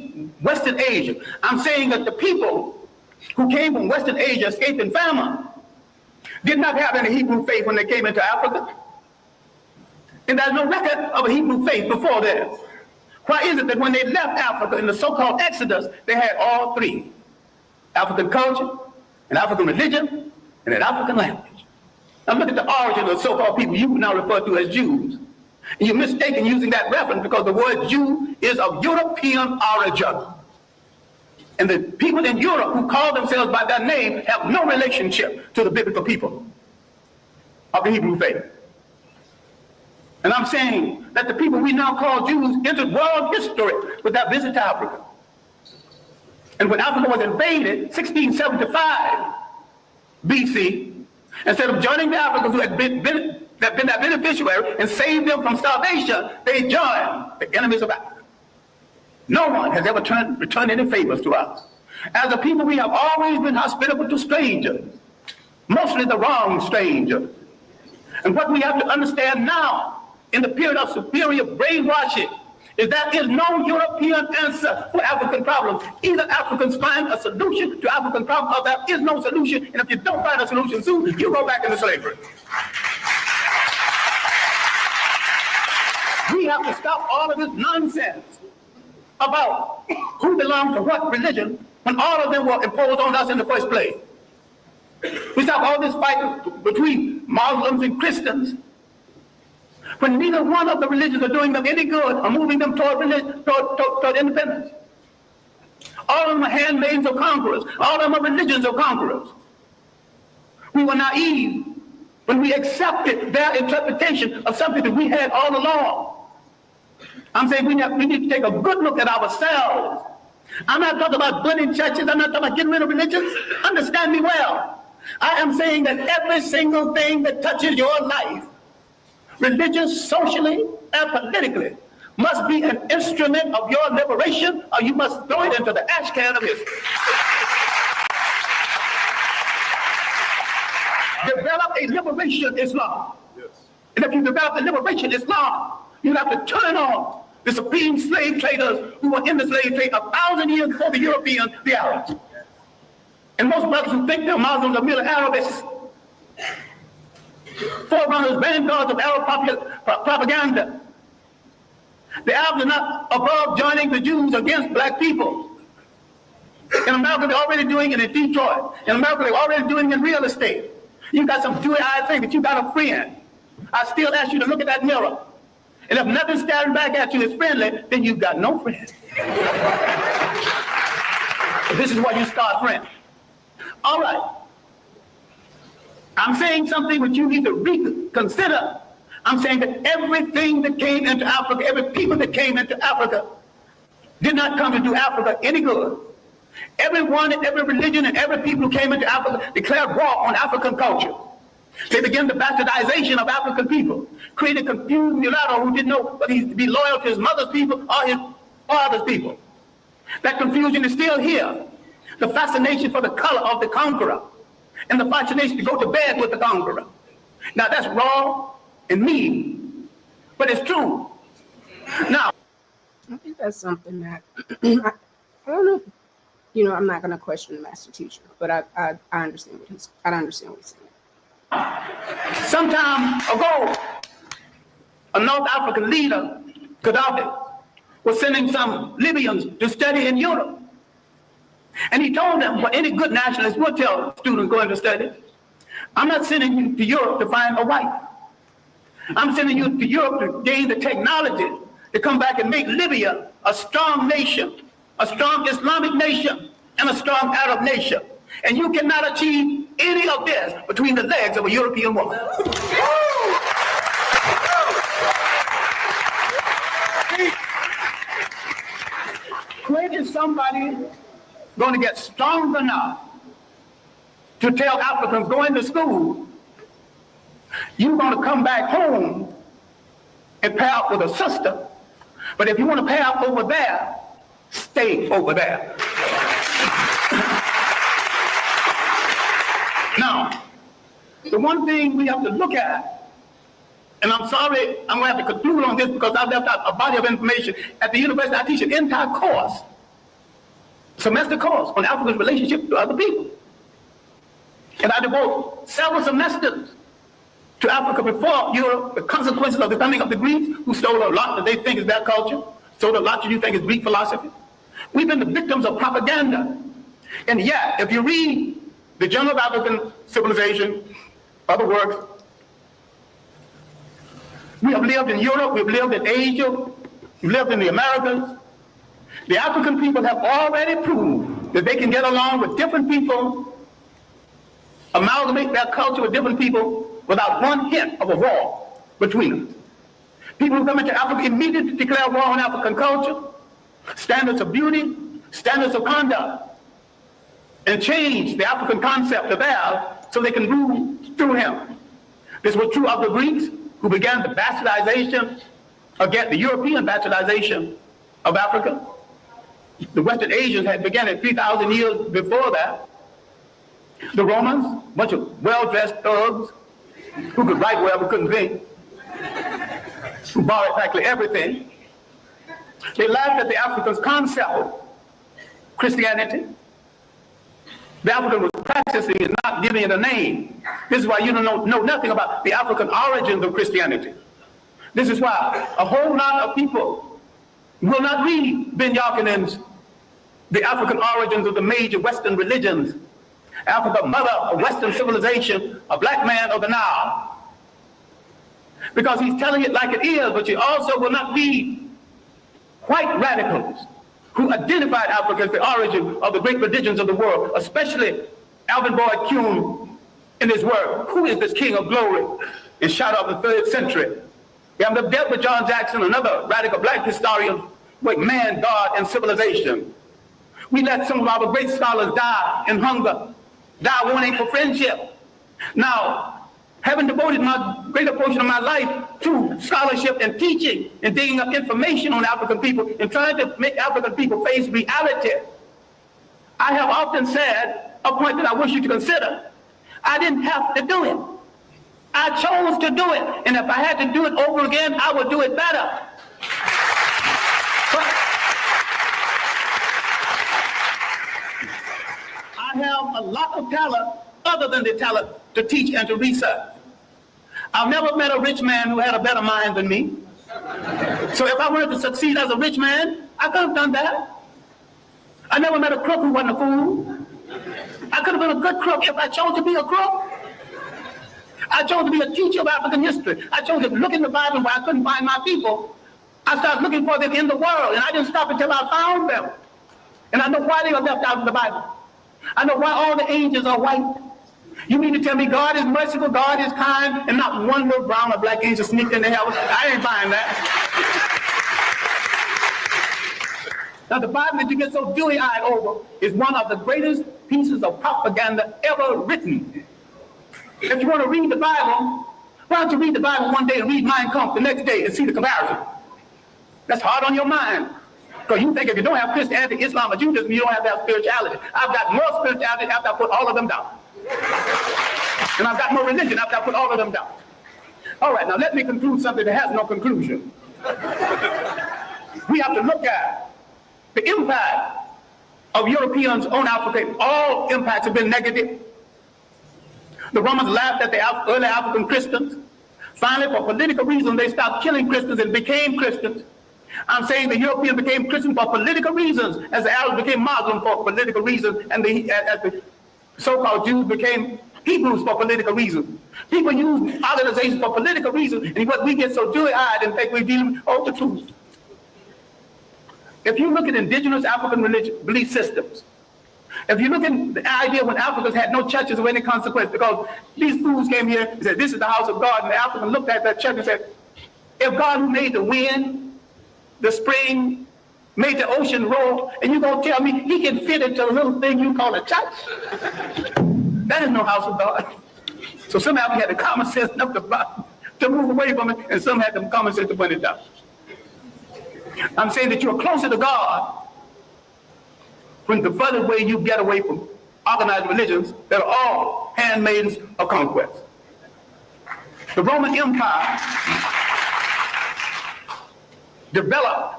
Western Asia. I'm saying that the people who came from Western Asia escaping famine did not have any Hebrew faith when they came into Africa. And there's no record of a Hebrew faith before this. Why is it that when they left Africa in the so-called Exodus, they had all three? African culture, an African religion, and an African language. Now look at the origin of the so-called people you now refer to as Jews. And you're mistaken using that reference because the word Jew is of European origin. And the people in Europe who call themselves by that name have no relationship to the biblical people. of the Hebrew faith. And I'm saying that the people we now call Jews entered world history with that visit to Africa. And when Africa was invaded, 1675 BC, instead of joining the Africans who had been their beneficiary and saved them from starvation, they joined the enemies of Africa. No one has ever returned any favors to us. As a people, we have always been hospitable to strangers, mostly the wrong stranger. And what we have to understand now, in the period of superior brainwashing, is that there is no European answer for African problems. Either Africans find a solution to African problems, or there is no solution. And if you don't find a solution soon, you go back into slavery. We have to stop all of this nonsense about who belongs to what religion when all of them were imposed on us in the first place. We stop all this fight between Muslims and Christians when neither one of the religions are doing them any good or moving them toward independence. All of them are handmaids of conquerors. All of them are religions of conquerors. We were naive when we accepted their interpretation of something that we had all along. I'm saying we need to take a good look at ourselves. I'm not talking about burning churches. I'm not talking about getting rid of religions. Understand me well. I am saying that every single thing that touches your life, religious, socially, and politically, must be an instrument of your liberation, or you must throw it into the ash can of history. Develop a liberation Islam. Yes. And if you develop a liberation Islam, you have to turn on the supreme slave traders who were in the slave trade 1,000 years before the Europeans, the Arabs. And most brothers who think they're Muslims are merely Arabists, forerunners, vanguards of Arab propaganda. The Arabs are not above joining the Jews against black people. In America, they're already doing it in Detroit. In America, they're already doing it in real estate. You got some dewy-eyed thing that you got a friend. I still ask you to look at that mirror. And if nothing staring back at you is friendly, then you've got no friend. This is where you start friends. All right. I'm saying something which you need to reconsider. I'm saying that everything that came into Africa, every people that came into Africa, did not come to do Africa any good. Everyone and every religion and every people who came into Africa declared war on African culture. They began the bastardization of African people, created confused mulatto who didn't know whether he's to be loyal to his mother's people or his father's people. That confusion is still here. The fascination for the color of the conqueror and the fascination to go to bed with the conqueror. Now that's wrong and mean, but it's true. Now, I think that's something that I don't know. You know, I'm not going to question the master teacher, but I understand what he's saying. Some time ago, a North African leader, Gaddafi, was sending some Libyans to study in Europe. And he told them, what any good nationalist would tell students going to study, I'm not sending you to Europe to find a wife. I'm sending you to Europe to gain the technology to come back and make Libya a strong nation, a strong Islamic nation, and a strong Arab nation. And you cannot achieve any of this between the legs of a European woman. When is somebody going to get strong enough to tell Africans going to school, you're going to come back home and pair up with a sister, but if you want to pair up over there, stay over there. Now, the one thing we have to look at, and I'm sorry, I'm going to have to conclude on this because I've left out a body of information. At the university, I teach an entire course, semester course, on Africa's relationship to other people. And I devote several semesters to Africa before Europe, the consequences of the coming of the Greeks, who stole a lot that they think is their culture, stole a lot that you think is Greek philosophy. We've been the victims of propaganda. And yet, if you read the Journal of African Civilization, other works, we have lived in Europe, we've lived in Asia, we've lived in the Americas. The African people have already proved that they can get along with different people, amalgamate their culture with different people, without one hint of a war between us. People who come into Africa immediately declare war on African culture, standards of beauty, standards of conduct, and change the African concept of theirs so they can rule through him. This was true of the Greeks, who began the bastardization, again, the European bastardization of Africa. The Western Asians had begun it 3,000 years before that. The Romans, a bunch of well-dressed thugs who could write well but couldn't think, who borrowed practically everything. They laughed at the Africans' concept of Christianity. The African was practicing it, not giving it a name. This is why you don't know nothing about the African origins of Christianity. This is why a whole lot of people will not read Ben Yakinen's The African Origins of the Major Western Religions, Africa, Mother of Western Civilization, a Black Man of the Nile. Because he's telling it like it is, but you also will not read white radicals who identified Africa as the origin of the great religions of the world, especially Alvin Boyd Kuhn in his work, Who is this King of Glory, in Shadow of the 3rd Century. We have dealt with John Jackson, another radical Black historian, with man, God, and civilization. We let some of our great scholars die in hunger, die wanting for friendship. Now, having devoted my greater portion of my life to scholarship and teaching and digging up information on African people and trying to make African people face reality, I have often said, a point that I wish you to consider, I didn't have to do it. I chose to do it, and if I had to do it over again, I would do it better. But I have a lot of talent other than the talent to teach and to research. I've never met a rich man who had a better mind than me. So if I wanted to succeed as a rich man, I could have done that. I never met a crook who wasn't a fool. I could have been a good crook if I chose to be a crook. I chose to be a teacher of African history. I chose to look in the Bible where I couldn't find my people. I started looking for them in the world, and I didn't stop until I found them. And I know why they were left out of the Bible. I know why all the angels are white. You mean to tell me God is merciful, God is kind, and not one little brown or black angel sneaked into heaven? I ain't buying that. Now, the Bible that you get so dewy-eyed over is one of the greatest pieces of propaganda ever written. If you want to read the Bible, why don't you read the Bible one day and read Mein Kampf the next day and see the comparison? That's hard on your mind. Because you think if you don't have Christianity, Islam, or Judaism, you don't have that spirituality. I've got more spirituality after I put all of them down. And I've got more religion after I put all of them down. All right, now let me conclude something that has no conclusion. We have to look at the impact of Europeans on Africa. All impacts have been negative. The Romans laughed at the early African Christians. Finally, for political reasons, they stopped killing Christians and became Christians. I'm saying the Europeans became Christians for political reasons, as the Arabs became Muslim for political reasons, and as the so-called Jews became Hebrews for political reasons. People use organizations for political reasons, and what we get so dewy-eyed and think we're dealing with all the truth. If you look at indigenous African belief systems, if you look at the idea when Africans had no churches of any consequence, because these fools came here and said, this is the house of God, and the African looked at that church and said, if God who made the wind, the spring, made the ocean roll, and you're going to tell me he can fit into a little thing you call a church? That is no house of God. So somehow we had the common sense enough to move away from it, and some had the common sense to put it down. I'm saying that you're closer to God when the further way you get away from organized religions that are all handmaidens of conquest. The Roman Empire developed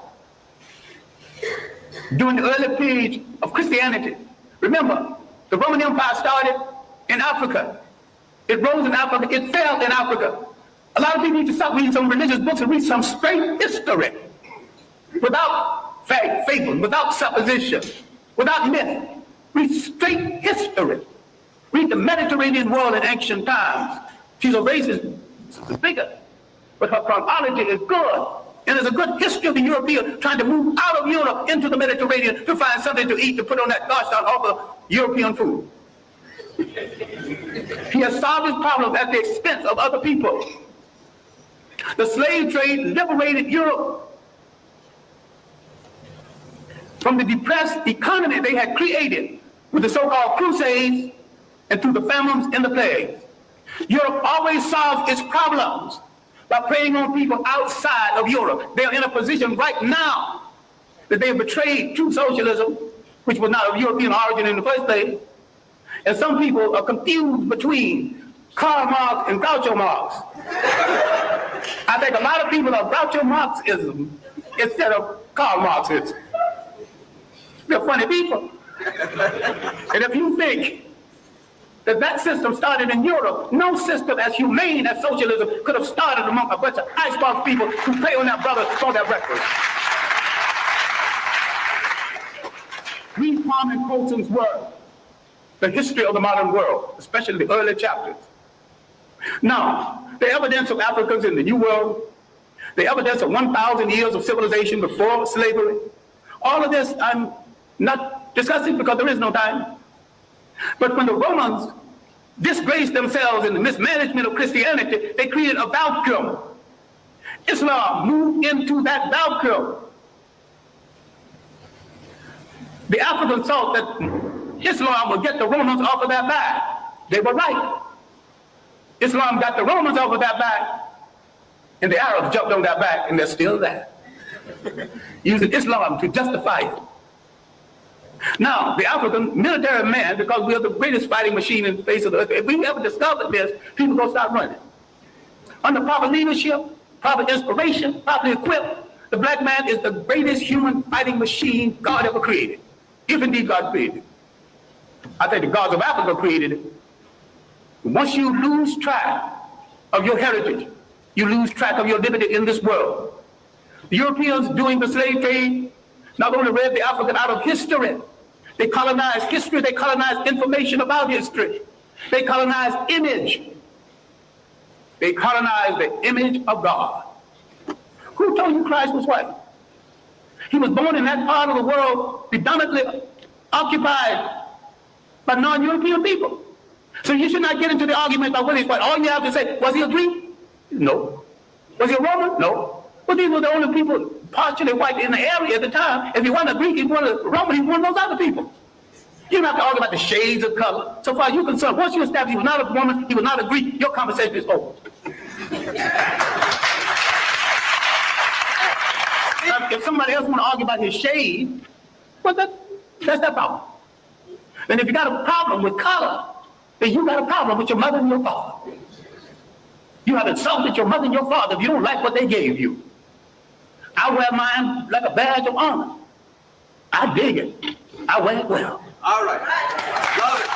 during the early period of Christianity. Remember, the Roman Empire started in Africa. It rose in Africa. It fell in Africa. A lot of people need to stop reading some religious books and read some straight history without fable, without supposition, without myth. Read straight history. Read the Mediterranean world in ancient times. She's a racist figure, but her chronology is good. And there's a good history of the European trying to move out of Europe into the Mediterranean to find something to eat to put on that gosh darn awful European food. He has solved his problems at the expense of other people. The slave trade liberated Europe from the depressed economy they had created with the so-called Crusades and through the famines and the plagues. Europe always solves its problems by preying on people outside of Europe. They are in a position right now that they have betrayed true socialism, which was not of European origin in the first place. And some people are confused between Karl Marx and Groucho Marx. I think a lot of people are Groucho Marxism instead of Karl Marxism. They're funny people. And if you think that system started in Europe, no system as humane as socialism could have started among a bunch of icebox people who pay on their brothers for their breakfast. Read Kwame Colson's work, The History of the Modern World, especially the early chapters. Now, the evidence of Africans in the New World, the evidence of 1,000 years of civilization before slavery, all of this I'm not discussing because there is no time. But when the Romans disgraced themselves in the mismanagement of Christianity, they created a vacuum. Islam moved into that vacuum. The Africans thought that Islam would get the Romans off of their back. They were right. Islam got the Romans off of their back, and the Arabs jumped on their back, and they're still there, using Islam to justify it. Now, the African military man, because we are the greatest fighting machine in the face of the earth, if we ever discovered this, people gonna start running. Under proper leadership, proper inspiration, properly equipped, the black man is the greatest human fighting machine God ever created, if indeed God created it. I think the gods of Africa created it. Once you lose track of your heritage, you lose track of your liberty in this world. The Europeans doing the slave trade not only read the African out of history, they colonized history, they colonized information about history. They colonized image. They colonized the image of God. Who told you Christ was white? He was born in that part of the world predominantly occupied by non-European people. So you should not get into the argument about whether he's white. All you have to say, was he a Greek? No. Was he a Roman? No. But these were the only people partially white in the area at the time. If he wasn't a Greek, he wasn't a Roman, he was one of those other people. You don't have to argue about the shades of color. So far as you're concerned, once you establish he was not a woman, he was not a Greek, your conversation is over. Now, if somebody else want to argue about his shade, well, that's their problem. And if you got a problem with color, then you got a problem with your mother and your father. You have insulted your mother and your father if you don't like what they gave you. I wear mine like a badge of honor. I dig it. I wear it well. All right. Love it.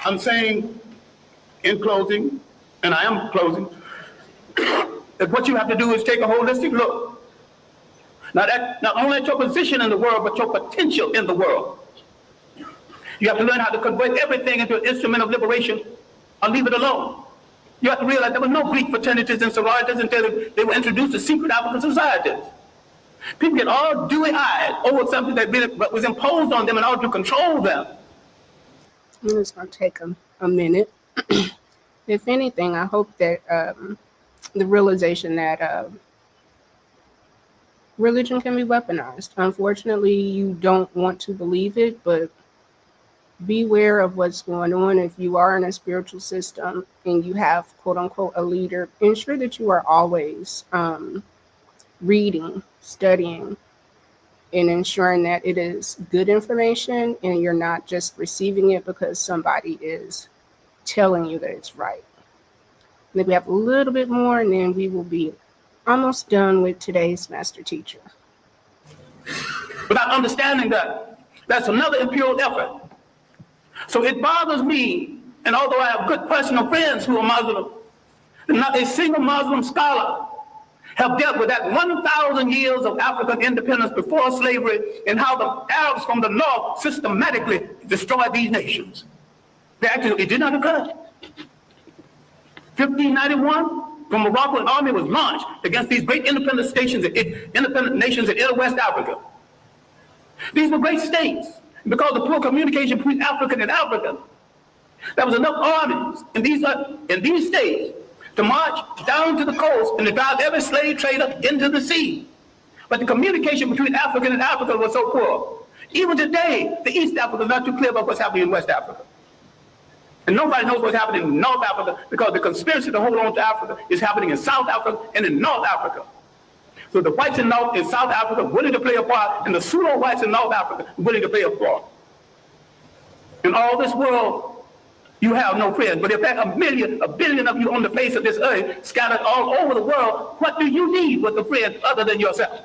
I'm saying in closing, and I am closing, that what you have to do is take a holistic look. Not only at your position in the world, but your potential in the world. You have to learn how to convert everything into an instrument of liberation or leave it alone. You have to realize there were no Greek fraternities and sororities until they were introduced to secret African societies. People get all dewy-eyed over something that was imposed on them in order to control them. It's going to take a minute. If anything, I hope that the realization that religion can be weaponized. Unfortunately, you don't want to believe it, but beware of what's going on. If you are in a spiritual system and you have, quote unquote, a leader, ensure that you are always reading, studying, and ensuring that it is good information and you're not just receiving it because somebody is telling you that it's right. Then we have a little bit more and then we will be almost done with today's master teacher. Without understanding that, that's another imperial effort. So it bothers me, and although I have good personal friends who are Muslim, not a single Muslim scholar have dealt with that 1,000 years of African independence before slavery and how the Arabs from the north systematically destroyed these nations. It did not occur. 1591, the Moroccan army was launched against these great independent nations in inner West Africa. These were great states. Because of poor communication between African and African, there was enough armies in these states to march down to the coast and to drive every slave trader into the sea. But the communication between African and African was so poor. Even today, the East Africa is not too clear about what's happening in West Africa. And nobody knows what's happening in North Africa because the conspiracy to hold on to Africa is happening in South Africa and in North Africa. So the whites in South Africa willing to play a part, and the pseudo-whites in North Africa willing to play a part. In all this world, you have no friends. But if there are a billion of you on the face of this earth, scattered all over the world, what do you need with a friend other than yourself?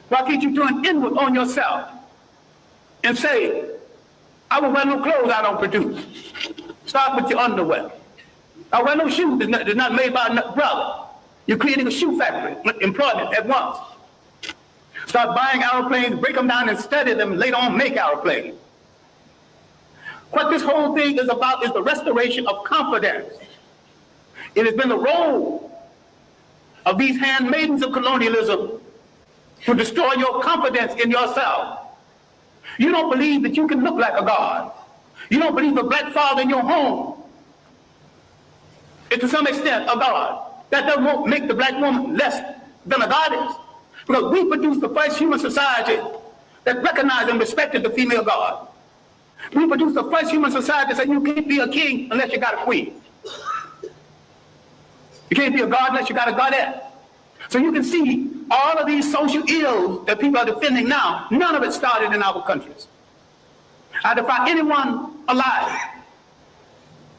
Why can't you turn inward on yourself and say, I will wear no clothes I don't produce. Start with your underwear. I wear no shoes that's not made by a brother. You're creating a shoe factory, employment at once. Start buying airplanes, break them down and study them, and later on make airplanes. What this whole thing is about is the restoration of confidence. It has been the role of these handmaidens of colonialism to destroy your confidence in yourself. You don't believe that you can look like a god. You don't believe a black father in your home is to some extent a god. That doesn't make the black woman less than a goddess. Because we produced the first human society that recognized and respected the female god. We produced the first human society that said you can't be a king unless you got a queen. You can't be a god unless you got a goddess. So you can see all of these social ills that people are defending now, none of it started in our countries. I defy anyone alive,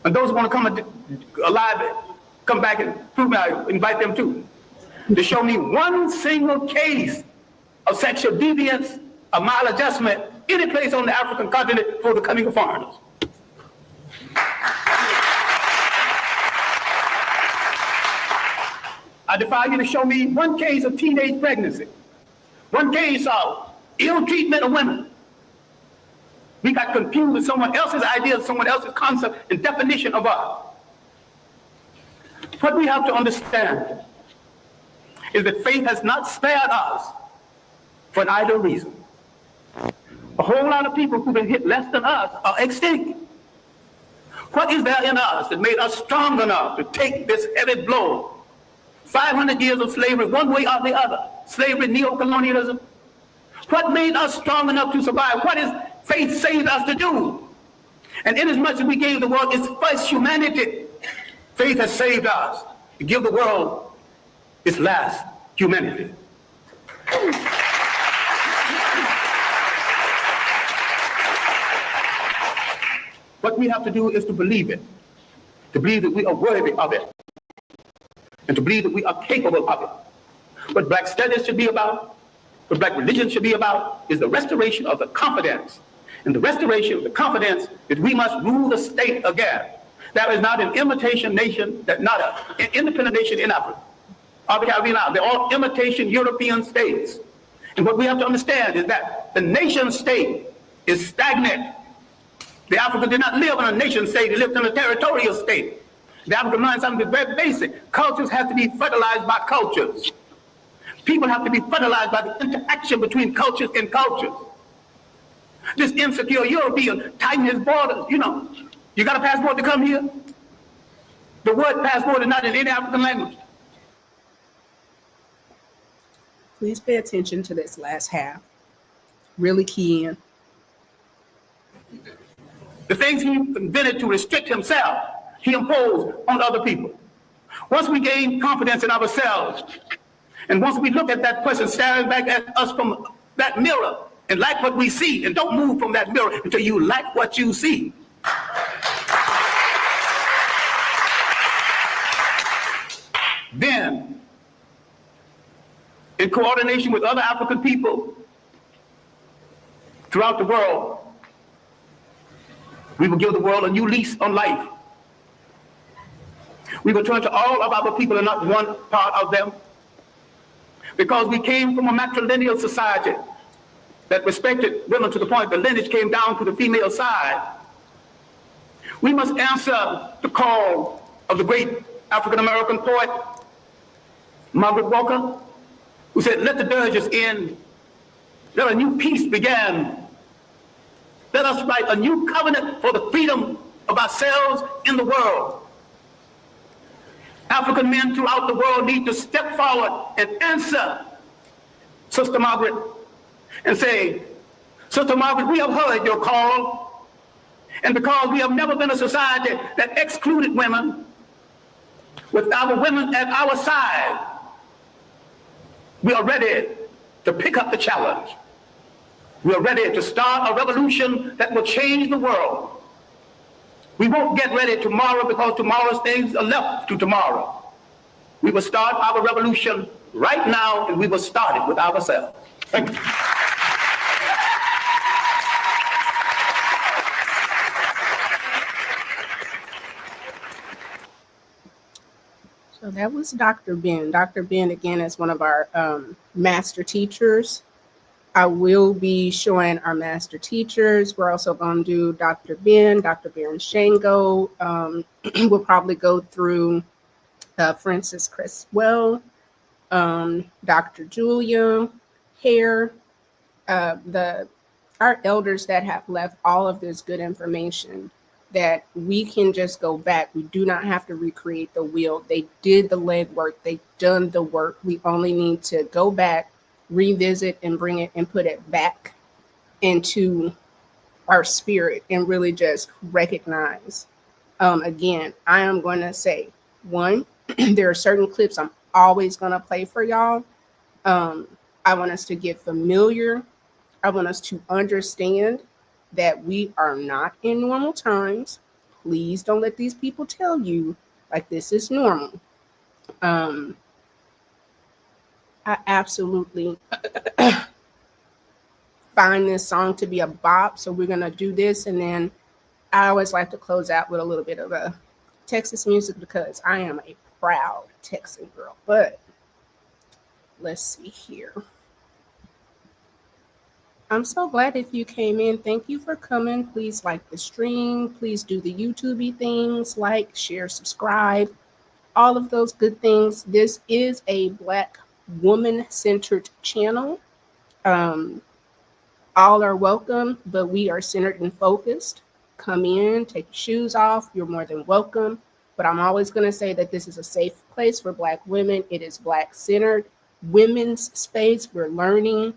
and those who want to come alive, come back and prove me, I invite them too, to show me one single case of sexual deviance, of maladjustment, any place on the African continent for the coming of foreigners. I defy you to show me one case of teenage pregnancy, one case of ill treatment of women. We got confused with someone else's ideas, someone else's concept and definition of art. What we have to understand is that faith has not spared us for an idle reason. A whole lot of people who've been hit less than us are extinct. What is there in us that made us strong enough to take this heavy blow? 500 years of slavery, one way or the other. Slavery, neo-colonialism. What made us strong enough to survive? What is faith saved us to do? And inasmuch as we gave the world its first humanity, faith has saved us to give the world its last humanity. What we have to do is to believe it, to believe that we are worthy of it, and to believe that we are capable of it. What black studies should be about, what black religion should be about, is the restoration of the confidence. And the restoration of the confidence is we must rule the state again. There is not an imitation nation, an independent nation in Africa. They're all imitation European states. And what we have to understand is that the nation state is stagnant. The African did not live in a nation state, they lived in a territorial state. The African learned something very basic. Cultures have to be fertilized by cultures. People have to be fertilized by the interaction between cultures and cultures. This insecure European tighten his borders, you got a passport to come here? The word passport is not in any African language. Please pay attention to this last half. Really key in. The things he invented to restrict himself, he imposed on other people. Once we gain confidence in ourselves, and once we look at that person staring back at us from that mirror and like what we see, and don't move from that mirror until you like what you see. Then, in coordination with other African people throughout the world, we will give the world a new lease on life. We will turn to all of our people and not one part of them. Because we came from a matrilineal society that respected women to the point the lineage came down to the female side. We must answer the call of the great African-American poet, Margaret Walker, who said, let the dirges end, let a new peace begin Let us write a new covenant for the freedom of ourselves in the world. African men throughout the world need to step forward and answer Sister Margaret and say, Sister Margaret, we have heard your call. And because we have never been a society that excluded women, with our women at our side, we are ready to pick up the challenge. We are ready to start a revolution that will change the world. We won't get ready tomorrow because tomorrow's things are left to tomorrow. We will start our revolution right now, and we will start it with ourselves. Thank you. So that was Dr. Ben. Dr. Ben, again, is one of our master teachers. I will be showing our master teachers. We're also going to do Dr. Ben, Dr. Baron Shango. We'll probably go through Francis Creswell, Dr. Julia Hare, our elders that have left all of this good information that we can just go back. We do not have to recreate the wheel. They did the legwork. They've done the work. We only need to go back, revisit, and bring it and put it back into our spirit and really just recognize. Again, I am going to say, one, there are certain clips I'm always going to play for y'all. I want us to get familiar. I want us to understand that we are not in normal times. Please don't let these people tell you like this is normal. I absolutely find this song to be a bop. So we're going to do this. And then I always like to close out with a little bit of a Texas music because I am a proud Texan girl. But let's see here. I'm so glad if you came in. Thank you for coming. Please like the stream. Please do the YouTube things, like, share, subscribe, all of those good things. This is a Black woman-centered channel. All are welcome, but we are centered and focused. Come in, take your shoes off. You're more than welcome. But I'm always going to say that this is a safe place for Black women. It is Black-centered women's space. We're learning.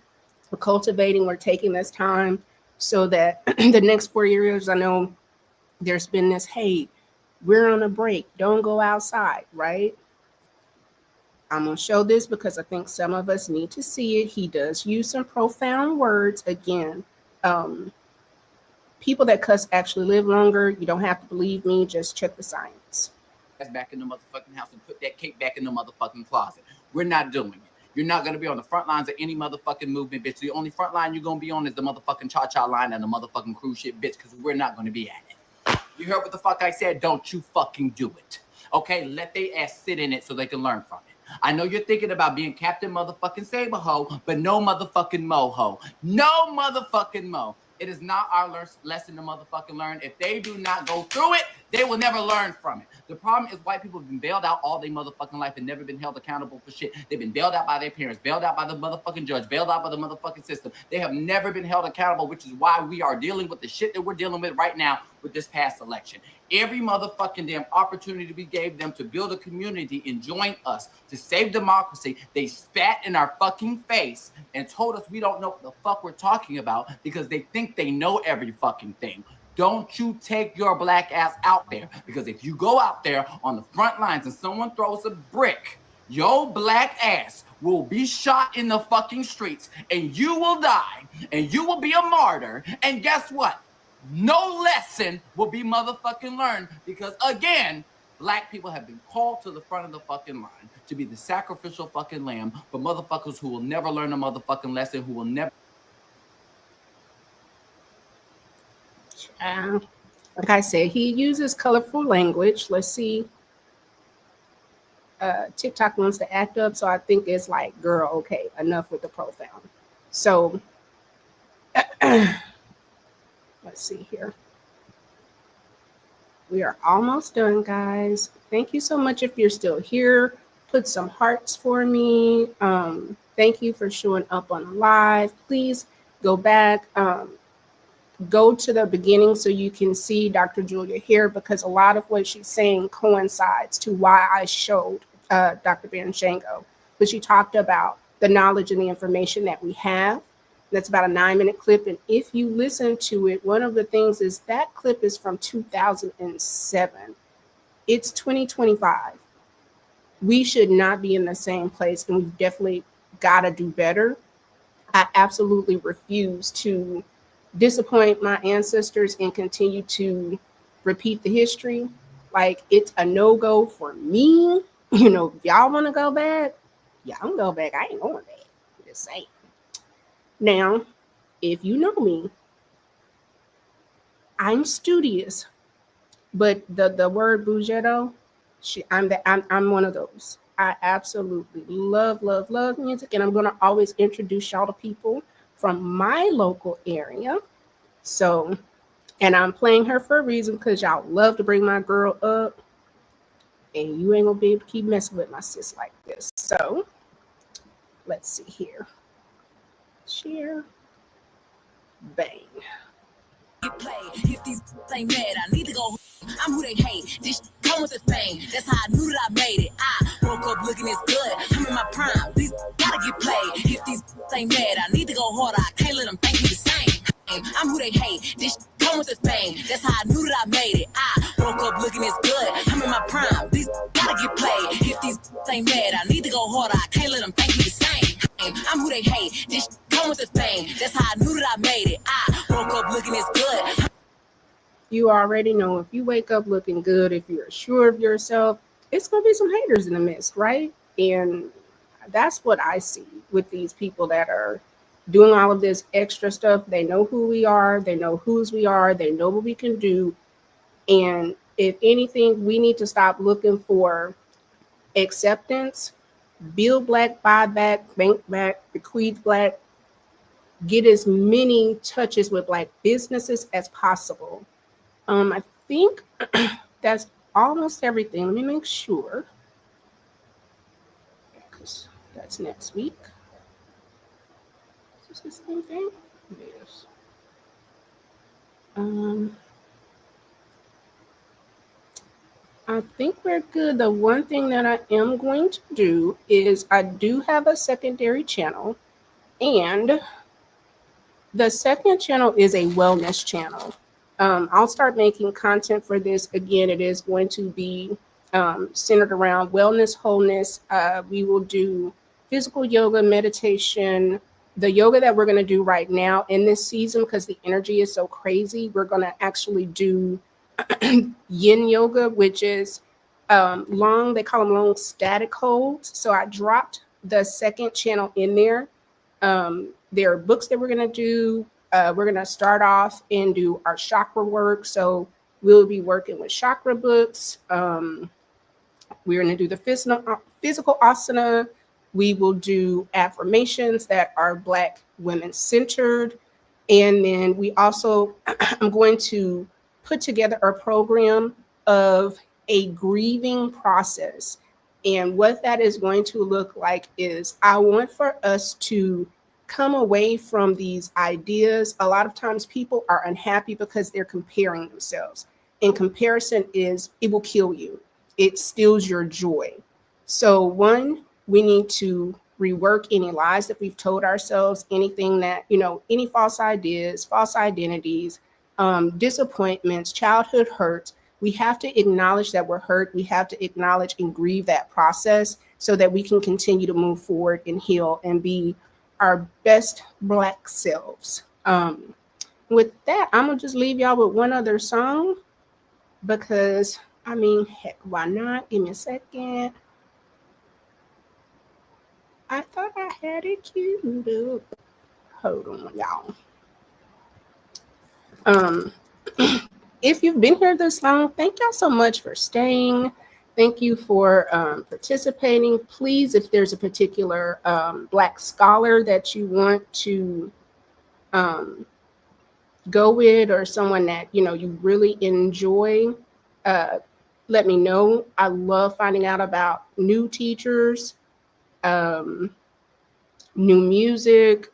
We're cultivating, we're taking this time so that the next 4 years, I know there's been this, hey, we're on a break, don't go outside, right? I'm going to show this because I think some of us need to see it. He does use some profound words. Again, people that cuss actually live longer. You don't have to believe me, just check the science. That's back in the motherfucking house and put that cake back in the motherfucking closet. We're not doing it. You're not going to be on the front lines of any motherfucking movement, bitch. The only front line you're going to be on is the motherfucking cha-cha line and the motherfucking cruise ship, bitch, because we're not going to be at it. You heard what the fuck I said? Don't you fucking do it. Okay? Let they ass sit in it so they can learn from it. I know you're thinking about being Captain motherfucking Saberho, but no motherfucking moho. No motherfucking mo. It is not our lesson to motherfucking learn. If they do not go through it, they will never learn from it. The problem is white people have been bailed out all their motherfucking life and never been held accountable for shit. They've been bailed out by their parents, bailed out by the motherfucking judge, bailed out by the motherfucking system. They have never been held accountable, which is why we are dealing with the shit that we're dealing with right now with this past election. Every motherfucking damn opportunity we gave them to build a community and join us to save democracy, they spat in our fucking face and told us we don't know what the fuck we're talking about because they think they know every fucking thing. Don't you take your black ass out there, because if you go out there on the front lines and someone throws a brick, your black ass will be shot in the fucking streets and you will die and you will be a martyr. And guess what? No lesson will be motherfucking learned because, again, black people have been called to the front of the fucking line to be the sacrificial fucking lamb for motherfuckers who will never learn a motherfucking lesson, who will never. Like I said, he uses colorful language. Let's see. TikTok wants to act up, so I think it's like, girl, okay, enough with the profound. So let's see here. We are almost done, guys. Thank you so much if you're still here. Put some hearts for me. Thank you for showing up on live. Please go back. go to the beginning so you can see Dr. Julia here, because a lot of what she's saying coincides to why I showed Dr. Banshango. But she talked about the knowledge and the information that we have. That's about a 9-minute clip. And if you listen to it, one of the things is that clip is from 2007. It's 2025. We should not be in the same place, and we've definitely got to do better. I absolutely refuse to disappoint my ancestors and continue to repeat the history. Like, it's a no-go for me. You know, if y'all want to go back, y'all can go back. I ain't going back. I'm just saying. Now, if you know me, I'm studious, but the word bougetto, I'm one of those. I absolutely love music, and I'm going to always introduce y'all to people from my local area. So, and I'm playing her for a reason, because y'all love to bring my girl up, and you ain't gonna be able to keep messing with my sis like this. So, let's see here. Share. Bang. If these ain't mad, I need to go home. I'm who they hate. This come with the fame. That's how I knew that I made it. I woke up looking this good. I'm in my prime. These gotta get played. If these ain't mad, I need to go harder. I can't let them think we the same. I'm who they hate. This come with the fame. That's how I knew that I made it. I woke up looking this good. I'm in my prime. These gotta get played. If these ain't mad, I need to go harder. I can't let them think we the same. I'm who they hate. This come with the fame. That's how I knew that I made it. I woke up looking this good. You already know, if you wake up looking good, if you're sure of yourself, it's going to be some haters in the midst, right? And that's what I see with these people that are doing all of this extra stuff. They know who we are. They know whose we are. They know what we can do. And if anything, we need to stop looking for acceptance. Build black, buy back, bank back, bequeath black. Get as many touches with black businesses as possible. I think that's almost everything. Let me make sure, because that's next week. Is this the same thing? Yes. I think we're good. The one thing that I am going to do is I do have a secondary channel, and the second channel is a wellness channel. I'll start making content for this. Again, it is going to be centered around wellness, wholeness. We will do physical yoga, meditation. The yoga that we're going to do right now in this season, because the energy is so crazy, we're going to actually do yin yoga, which is long, they call them long static holds. So I dropped the second channel in there. There are books that we're going to do. We're going to start off and do our chakra work. So we'll be working with chakra books. We're going to do the physical asana. We will do affirmations that are Black women centered. And then we also, I'm going to put together a program of a grieving process. And what that is going to look like is I want for us to come away from these ideas. A lot of times people are unhappy because they're comparing themselves. And comparison it will kill you. It steals your joy. So one, we need to rework any lies that we've told ourselves, anything that, any false ideas, false identities, disappointments, childhood hurts. We have to acknowledge that we're hurt. We have to acknowledge and grieve that process so that we can continue to move forward and heal and be our best Black selves. With that, I'm gonna just leave y'all with one other song because, heck, why not? Give me a second. I thought I had it queued up. Hold on, y'all. If you've been here this long, thank y'all so much for staying. Thank you for participating. Please, if there's a particular Black scholar that you want to go with, or someone that you really enjoy, let me know. I love finding out about new teachers, new music,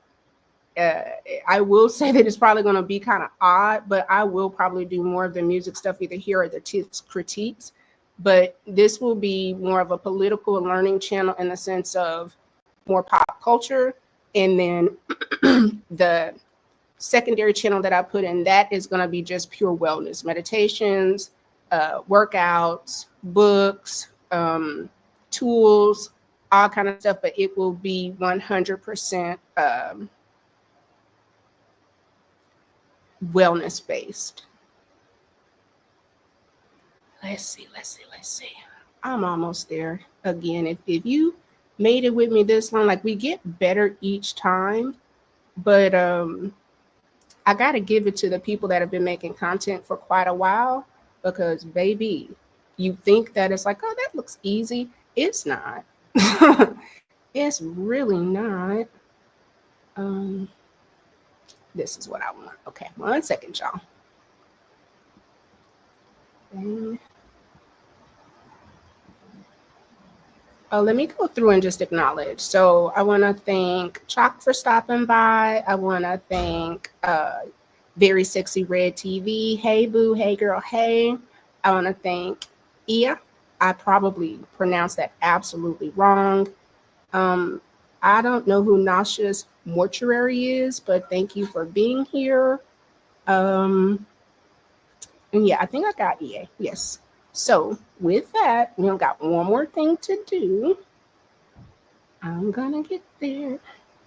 I will say that it's probably going to be kind of odd, but I will probably do more of the music stuff either here or the tips critiques. But this will be more of a political learning channel in the sense of more pop culture. And then the secondary channel that I put in, that is going to be just pure wellness, meditations, workouts, books, tools, all kind of stuff. But it will be 100% wellness based. Let's see. I'm almost there. Again, if you made it with me this long, like, we get better each time, but I got to give it to the people that have been making content for quite a while, because baby, you think that it's like, oh, that looks easy. It's not. It's really not. This is what I want. Okay, 1 second, y'all. Let me go through and just acknowledge. So I want to thank Chalk for stopping by. I want to thank Very Sexy Red TV. Hey, boo. Hey, girl. Hey. I want to thank Ia. I probably pronounced that absolutely wrong. I don't know who Nauseous Mortuary is, but thank you for being here. And yeah, I think I got EA. Yes. So with that, we got one more thing to do. I'm gonna get there.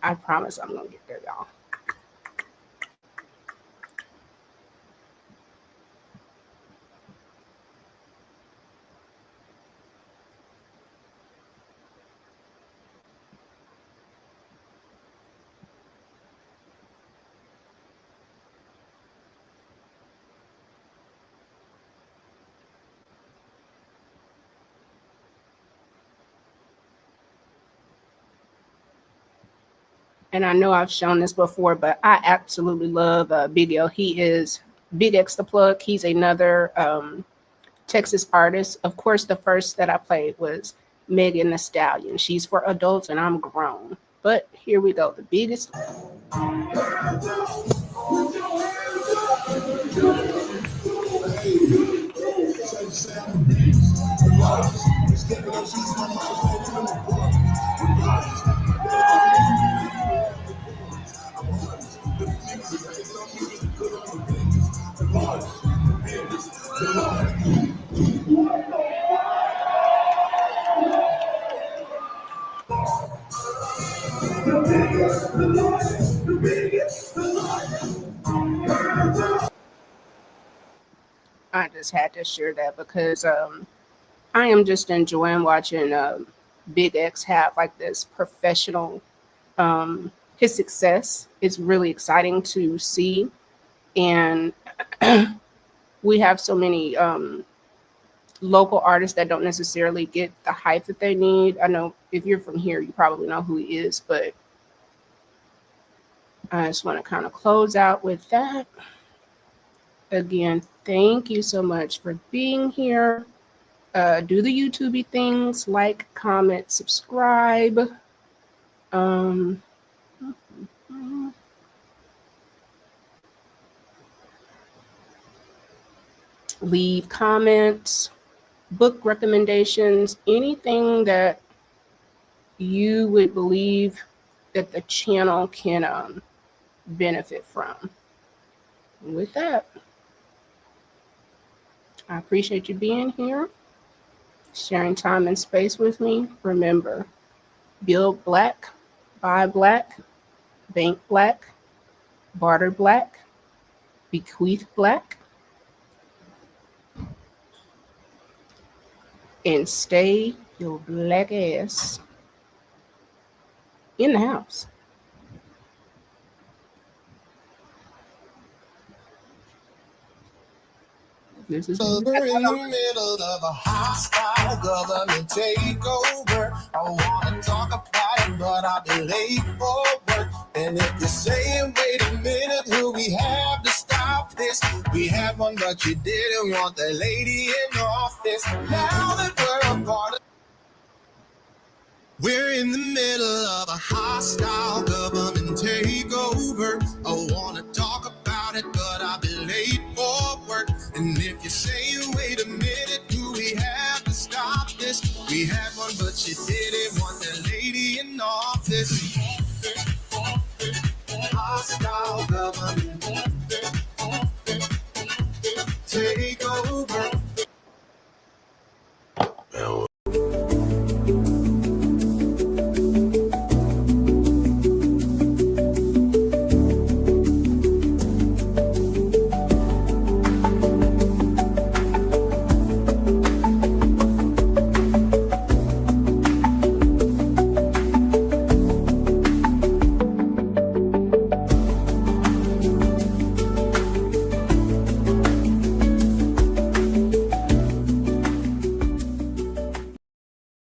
I promise I'm gonna get there, y'all. And I know I've shown this before, but I absolutely love Big L. He is Big X the Plug. He's another Texas artist. Of course, the first that I played was Megan Thee Stallion. She's for adults and I'm grown. But here we go. The biggest. I just had to share that because I am just enjoying watching Big X have like this professional, his success is really exciting to see. And we have so many local artists that don't necessarily get the hype that they need. I know if you're from here, you probably know who he is, but I just want to kind of close out with that. Again, thank you so much for being here. Do the YouTube things, like, comment, subscribe. Leave comments, book recommendations, anything that you would believe that the channel can benefit from. With that, I appreciate you being here, sharing time and space with me. Remember, build black, buy black, bank black, barter black, bequeath black, and stay your black ass in the house. This is We're in the middle of a hostile government takeover. I wanna talk about it, but I'll be late for work. And if you're saying, wait a minute, who we have to stop this? We had one, but you didn't want the lady in office. Now that we're a part of, we're in the middle of a hostile government takeover. Uber. I wanna talk about it, but I'll be late for work. And if you say, wait a minute, do we have to stop this? We had one, but she didn't want that lady in office. Hostile government.